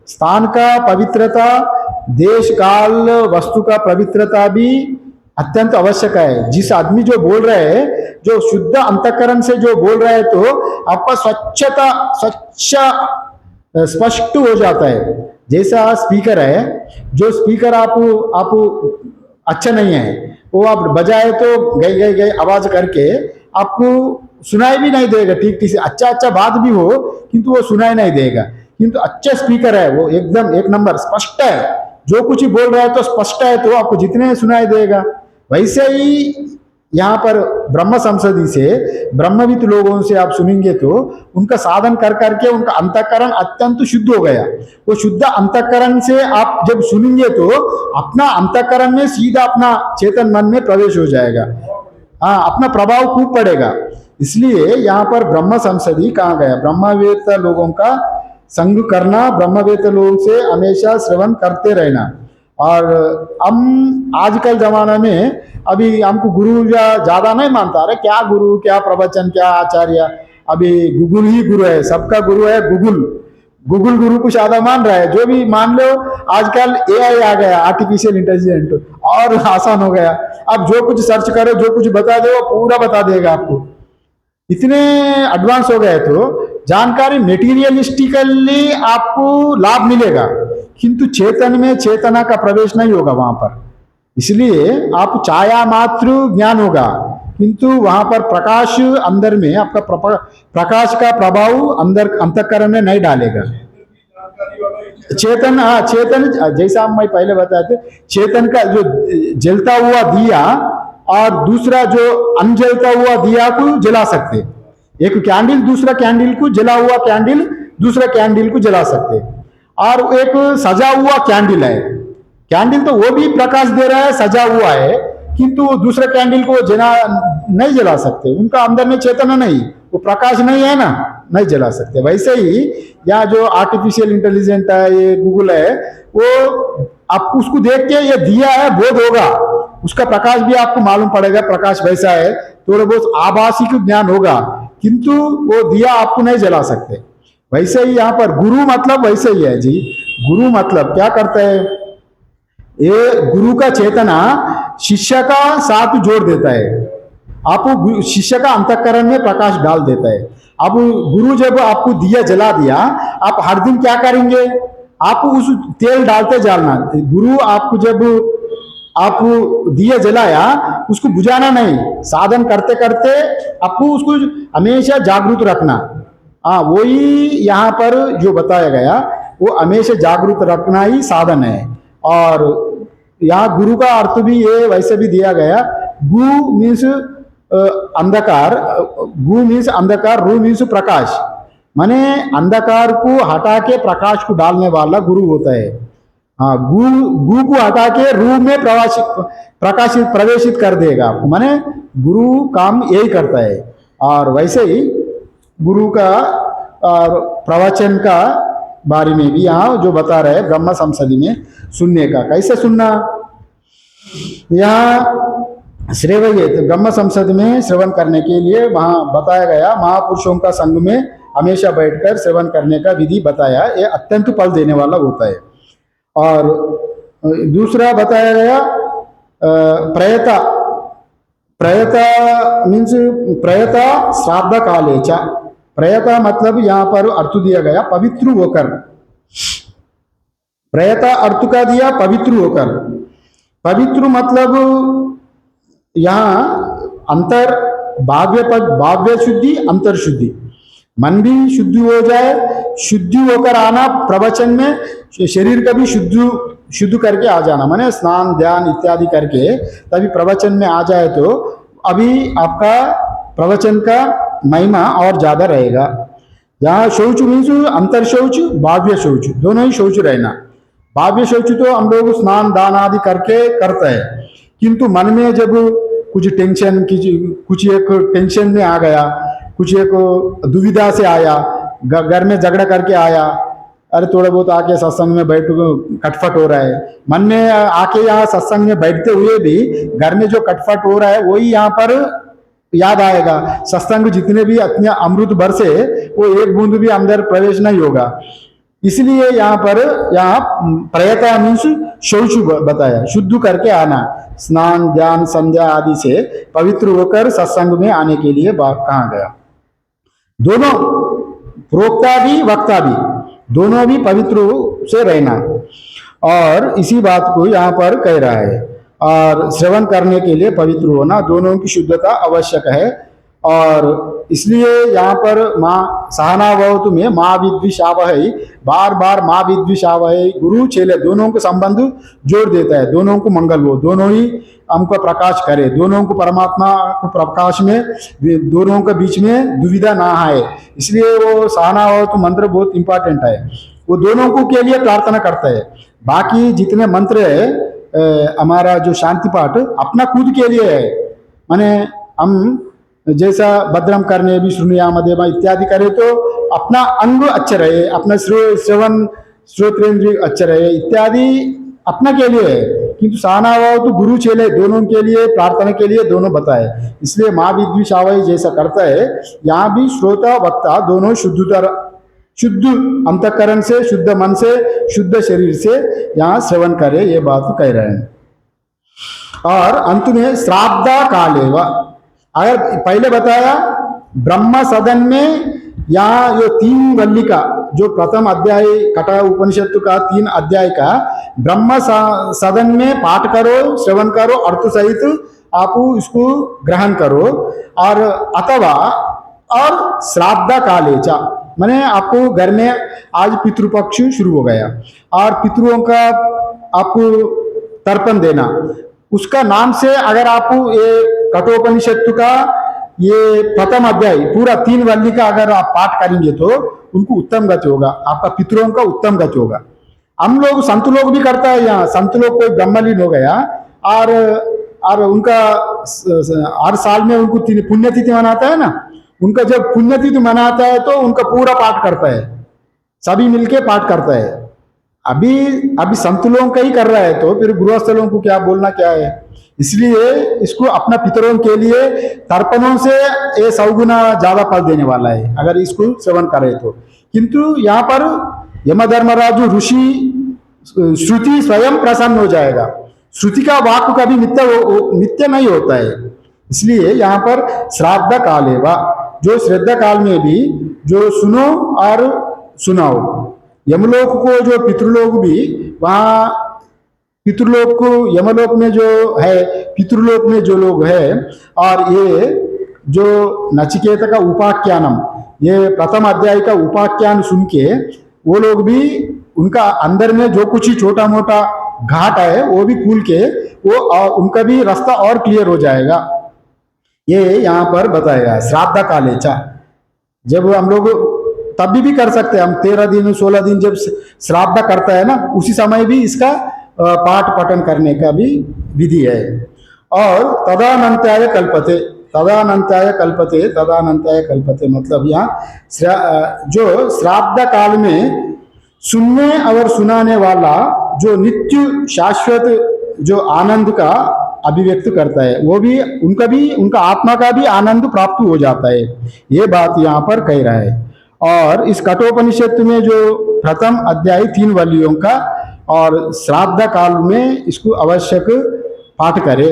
स्थान का पवित्रता, देश काल वस्तु का पवित्रता भी अत्यंत आवश्यक है। जिस आदमी जो बोल रहे हैं, जो शुद्ध अंतःकरण से जो बोल रहे हैं तो आपका स्वच्छ स्पष्ट हो जाता है। जैसा स्पीकर है, जो स्पीकर आप अच्छा नहीं है, वो आप बजाए तो गई गई आवाज करके आपको सुनाई भी नहीं देगा ठीक ठीक से, अच्छा बात भी हो किंतु वो सुनाई नहीं देगा। किंतु अच्छा स्पीकर है वो एकदम एक नंबर स्पष्ट है, जो कुछ बोल रहा है तो स्पष्ट है, तो आपको जितने सुनाई देगा। वैसे ही यहाँ पर ब्रह्म संसदी से ब्रह्मविद लोगों से आप सुनेंगे तो उनका साधन कर करके उनका अंतःकरण अत्यंत शुद्ध हो गया। वो शुद्ध अंतःकरण से आप जब सुनेंगे तो अपना अंतःकरण में सीधा अपना चेतन मन में प्रवेश हो जाएगा, हाँ, अपना प्रभाव खूब पड़ेगा। इसलिए यहाँ पर ब्रह्म संसदी कहा गया, ब्रह्मवेत्ता लोगों का संग करना, ब्रह्मवेत्ता लोगों से हमेशा श्रवण करते रहना। और हम आजकल जमाना में अभी हमको गुरु ज्यादा नहीं मानता, अरे क्या गुरु, क्या प्रवचन, क्या आचार्य, अभी गूगल ही गुरु है, सबका गुरु है गूगल गुरु को ज्यादा मान रहा है। जो भी मान लो, आजकल एआई आ गया, आर्टिफिशियल इंटेलिजेंट, और आसान हो गया। आप जो कुछ सर्च करो, जो कुछ बता दो, वो पूरा बता देगा आपको। इतने एडवांस हो गए तो जानकारी मेटीरियलिस्टिकली आपको लाभ मिलेगा, किंतु चेतन में चेतना का प्रवेश नहीं होगा वहां पर। इसलिए आप छाया मात्र ज्ञान होगा, किंतु वहां पर प्रकाश अंदर में आपका प्रकाश का प्रभाव अंदर अंतःकरण में नहीं डालेगा। चेतन, हाँ चेतन, जैसा मैं पहले बताए थे, चेतन का जो जलता हुआ दिया और दूसरा जो अनजलता हुआ दिया को जला सकते, एक कैंडल दूसरा कैंडल को, जला हुआ कैंडल दूसरा कैंडल को जला सकते। और एक सजा हुआ कैंडल है, कैंडल तो वो भी प्रकाश दे रहा है, सजा हुआ है, किंतु दूसरे कैंडल को नहीं जला सकते, उनका अंदर में चेतना नहीं, वो प्रकाश नहीं है ना, नहीं जला सकते। वैसे ही यहाँ जो आर्टिफिशियल इंटेलिजेंट है, ये गूगल है, वो आप उसको देख के ये दिया है बोध होगा, उसका प्रकाश भी आपको मालूम पड़ेगा, प्रकाश वैसा है, थोड़ा बहुत आभासी ज्ञान होगा, किंतु वो दिया आपको नहीं जला सकते। वैसे ही यहाँ पर गुरु मतलब वैसे ही है जी। गुरु मतलब क्या करता है, ये गुरु का चेतना शिष्य का साथ जोड़ देता है, आप शिष्य का अंतःकरण में प्रकाश डाल देता है। अब गुरु जब आपको दिया जला दिया, आप हर दिन क्या करेंगे, आप उस तेल डालते जाना। गुरु आपको जब आप दिया जलाया, उसको बुझाना नहीं, साधन करते करते आपको उसको हमेशा जागरूक रखना। हाँ, वही यहाँ पर जो बताया गया, वो हमेशा जागरूक रखना ही साधन है। और यहाँ गुरु का अर्थ भी ये वैसे भी दिया गया, गु मीन्स अंधकार, गु मीन्स अंधकार, रू मीन्स प्रकाश, माने अंधकार को हटा के प्रकाश को डालने वाला गुरु होता है। हाँ, गु को हटा के रू में प्रकाशित प्रवेशित कर देगा आपको, माने गुरु काम यही करता है। और वैसे ही गुरु का प्रवचन का बारे में भी यहाँ जो बता रहे हैं, ब्रह्म संसदि में सुनने का, कैसे सुनना, यहाँ श्रेवये ब्रह्म संसद में श्रवण करने के लिए वहाँ बताया गया, महापुरुषों का संग में हमेशा बैठकर श्रवण करने का विधि बताया, ये अत्यंत फल देने वाला होता है। और दूसरा बताया गया प्रयता, प्रयता मीन्स प्रयता श्राद्ध काले च, प्रयता मतलब यहाँ पर अर्थ दिया गया पवित्र होकर, प्रयता अर्थ का दिया पवित्र होकर। पवित्र मतलब यहाँ अंतर भाव्य शुद्धि, अंतर शुद्धि, मन भी शुद्धि हो जाए, शुद्धि होकर आना प्रवचन में, शरीर का भी शुद्ध करके आ जाना, माने स्नान ध्यान इत्यादि करके तभी प्रवचन में आ जाए, तो अभी आपका प्रवचन का महिमा और ज्यादा रहेगा। यहाँ शौच मीन्स अंतर शौच, भाव्य शौच, दोनों ही शौच रहना। भाव्य शौच तो हम लोग स्नान दान आदि करके करते हैं, किंतु मन में जब कुछ टेंशन, कुछ एक टेंशन में आ गया, कुछ एक दुविधा से आया, घर में झगड़ा करके आया, अरे थोड़ा बहुत आके सत्संग में बैठ, खटपट हो रहा है मन में, आके यहाँ सत्संग में बैठते हुए भी घर में जो खटपट हो रहा है वही यहाँ पर याद आएगा। सत्संग जितने भी अपने अमृत बरसे, वो एक बूंद भी अंदर प्रवेश नहीं होगा। इसलिए यहाँ पर प्रयता मीन्स शौच बताया, शुद्ध करके आना, स्नान ध्यान संध्या आदि से पवित्र होकर सत्संग में आने के लिए कहा गया। दोनों प्रोक्ता भी वक्ता भी दोनों भी पवित्र से रहना, और इसी बात को यहाँ पर कह रहा है। और श्रवण करने के लिए पवित्र होना, दोनों की शुद्धता आवश्यक है। और इसलिए यहाँ पर माँ सहनावतु में माँ विद्विषावहै, बार बार माँ विद्विषावहै, गुरु चेले दोनों को संबंध जोड़ देता है, दोनों को मंगल हो, दोनों ही हमको प्रकाश करे, दोनों को परमात्मा को प्रकाश में, दोनों के बीच में दुविधा ना आए। इसलिए वो सहनावतु मंत्र बहुत इंपॉर्टेंट है, वो दोनों को के लिए प्रार्थना करता है। बाकी जितने मंत्र है हमारा जो शांति पाठ अपना खुद के लिए है, माने हम जैसा भद्रम करने भी श्रुणुयाम देवा इत्यादि करे तो अपना अंग अच्छा रहे, अपना श्रवण श्रोत्रेंद्रिय अच्छा रहे इत्यादि अपना के लिए है, किंतु सहनावतु तो गुरु चेले दोनों के लिए प्रार्थना के लिए दोनों बताए। इसलिए माँ विद्विषावहै जैसा करता है, यहाँ भी श्रोता वक्ता दोनों शुद्ध अंतःकरण से, शुद्ध मन से, शुद्ध शरीर से यहाँ श्रवण करे, ये बात कह रहे हैं। और अंत में श्राद्ध कालेव, अगर पहले बताया ब्रह्म सदन में, यहाँ जो 3 वल्ली का जो प्रथम अध्याय कटा उपनिषद का 3 अध्याय का ब्रह्म सदन में पाठ करो, श्रवण करो, अर्थ सहित आप इसको ग्रहण करो। और अथवा और श्राद्ध कालेचा, माने आपको घर में आज पितृपक्ष शुरू हो गया और पितरों का आपको तर्पण देना, उसका नाम से अगर आप ये कठोपनिषद का ये प्रथम अध्याय पूरा 3 वल्ली का अगर आप पाठ करेंगे तो उनको उत्तम गति होगा, आपका पितरों का उत्तम गति होगा। हम लोग संत लोग भी करता है, यहाँ संत लोग कोई ब्रह्मलीन हो गया और उनका हर साल में उनको पुण्यतिथि मनाता है ना, उनका जब पुण्यतिथि मनाता है तो उनका पूरा पाठ करता है, सभी मिलके पाठ करता है। अभी संत लोगों का ही कर रहा है तो फिर गृहस्थ लोगों को क्या बोलना क्या है। इसलिए इसको अपना पितरों के लिए तर्पणों से ये 100 गुना ज्यादा फल देने वाला है अगर इसको सेवन करे तो। किंतु यहाँ पर यमधर्मराजु ऋषि श्रुति स्वयं प्रसन्न हो जाएगा, श्रुति का वाक्य कभी नित्य नहीं होता है। इसलिए यहाँ पर श्राद्ध कालेवा, जो श्रद्धा काल में भी जो सुनो और सुनाओ। यमलोक को जो पितृलोक भी, वहाँ पितृलोक को यमलोक में जो है, पितृलोक में जो लोग है, और ये जो नचिकेत का उपाख्यानम, ये प्रथम अध्याय का उपाख्यान सुन के वो लोग भी उनका अंदर में जो कुछ ही छोटा मोटा घाट है वो भी खुल के वो उनका भी रास्ता और क्लियर हो जाएगा। ये यहाँ पर बताएगा श्राद्ध कालेचा। जब हम लोग तब भी कर सकते हैं, हम 13 दिन 16 दिन जब श्राद्ध करता है ना, उसी समय भी इसका पाठ पठन करने का भी विधि है। और तदानंत्याय कल्पते, तदानंत्याय कल्पते, तदानंत्याय कल्पते मतलब यहाँ जो श्राद्ध काल में सुनने और सुनाने वाला जो नित्य शाश्वत जो आनंद का अभिव्यक्त करता है, वो भी उनका आत्मा का भी आनंद प्राप्त हो जाता है, ये बात यहाँ पर कह रहा है। और इस कठोपनिषद में जो प्रथम अध्याय 3 वल्लियों का और श्राद्ध काल में इसको आवश्यक पाठ करे,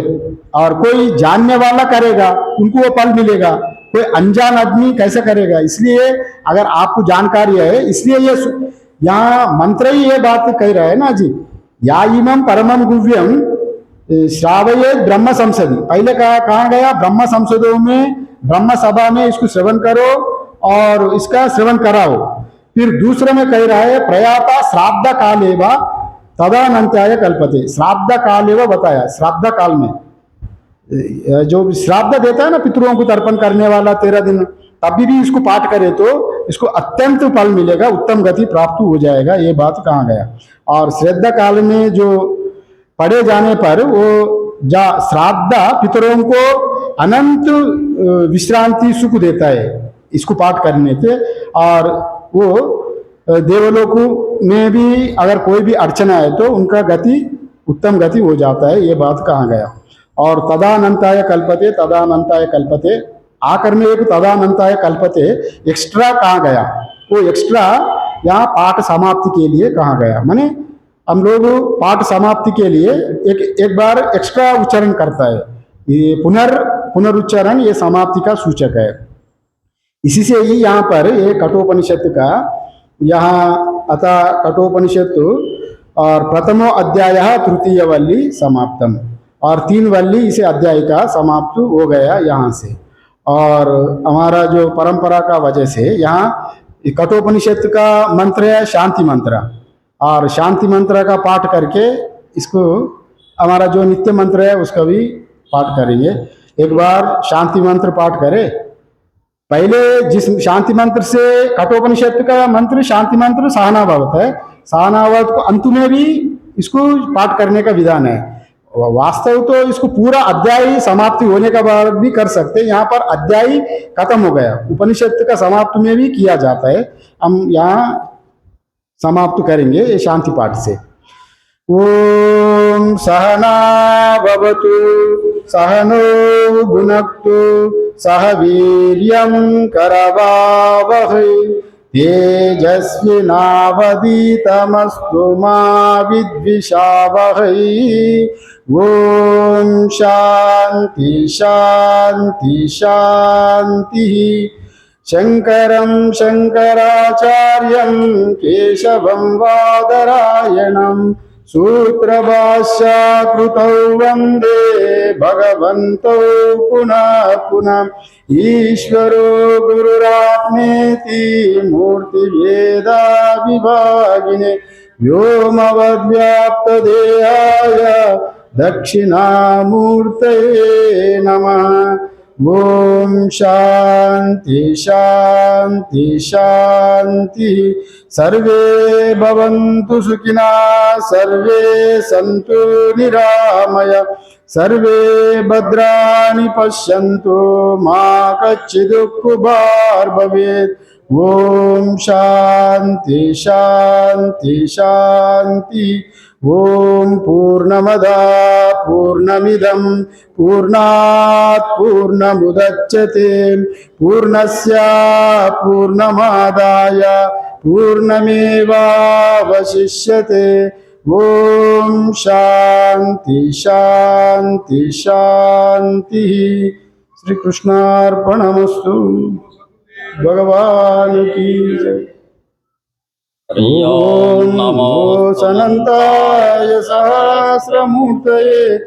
और कोई जानने वाला करेगा उनको वो फल मिलेगा, कोई अनजान आदमी कैसे करेगा। इसलिए अगर आपको जानकारी है, इसलिए ये यहाँ मंत्र ही ये बात कह रहा है ना जी, या इमं परमं गुह्यम श्रावये ब्रह्म संसदी। पहले कहा गया ब्रह्म संसदों में, ब्रह्म सभा में इसको श्रवण करो और इसका श्रवण कराओ। फिर दूसरे में कह रहा है प्रयाता श्राद्ध कालेवा तदानंत्याय कल्पते, श्राद्ध कालेवा बताया, श्राद्ध काल में जो श्राद्ध देता है ना पितरों को तर्पण करने वाला 13 दिन, तभी भी इसको पाठ करे तो इसको अत्यंत फल मिलेगा, उत्तम गति प्राप्त हो जाएगा, ये बात कहा गया। और श्राद्ध काल में जो पढ़े जाने पर वो श्राद्ध पितरों को अनंत विश्रांति सुख देता है इसको पाठ करने से। और वो देवलोक में भी अगर कोई भी अर्चना है तो उनका गति उत्तम गति हो जाता है, ये बात कहा गया। और तदानंताय कल्पते, तदानंताय कल्पते आकर में एक तदानंताय कल्पते एक्स्ट्रा कहा गया, वो एक्स्ट्रा यहाँ पाठ समाप्ति के लिए कहा गया। माने हम लोग पाठ समाप्ति के लिए एक बार एक्स्ट्रा उच्चारण करता है, ये पुनरुच्चारण ये समाप्ति का सूचक है। इसी से ही यहाँ पर ये कठोपनिषद का यहाँ अतः कठोपनिषद और प्रथमो अध्याय तृतीय वल्ली समाप्तम, और 3 वल्ली इसे अध्याय का समाप्त हो गया यहाँ से। और हमारा जो परंपरा का वजह से यहाँ कठोपनिषद का मंत्र है शांति मंत्र, और शांति मंत्र का पाठ करके इसको हमारा जो नित्य मंत्र है उसका भी पाठ करेंगे। एक बार शांति मंत्र पाठ करें। पहले जिस शांति मंत्र से कठोपनिषद का मंत्र शांति मंत्र सहनावत है, सहनावत को अंत में भी इसको पाठ करने का विधान है। वास्तव तो इसको पूरा अध्याय समाप्ति होने का बाद भी कर सकते हैं, यहाँ पर अध्याय खत्म हो गया, उपनिषद का समाप्त में भी किया जाता है, हम यहाँ समाप्त करेंगे ये शांति पाठ से। ओम सहना भवतु सहनो भुनक्तु सह वीर्यं करवावहै तेजस्विनावधीतमस्तु मा विद्विषावहै। ఓం శాంతి శాంతి శాంతి. శంకరం శంకరాచార్యం కేశవం బాదరాయణం సూత్రభాష్యకృతౌ వందే భగవంతౌ పునః పునః. ఈశ్వరో గురురాత్మేతి మూర్తిభేదా విభాగినే వ్యోమవద్వ్యాప్తదేహాయ దక్షిణామూర్తయే నమః. ఓం శాంతి శాంతి శాంతి. సర్వే భవంతు సుఖినః, సర్వే సంతు నిరామయ, సర్వే భద్రాణి పశ్యంతు మా కచ్చిద్ దుఃఖభాగ్ భవేత్. ఓం శాంతి శాంతి శాంతి. ఓం పూర్ణమద పూర్ణమిదం పూర్ణాత్ పూర్ణముదచ్యతే పూర్ణస్య పూర్ణమాదాయ పూర్ణమేవావశిష్యతే. ఓం శాంతి శాంతి శాంతి. శ్రీకృష్ణార్పణమస్తు. भगवान की जय. ओम नमो सनंताय सहस्रमूर्तये.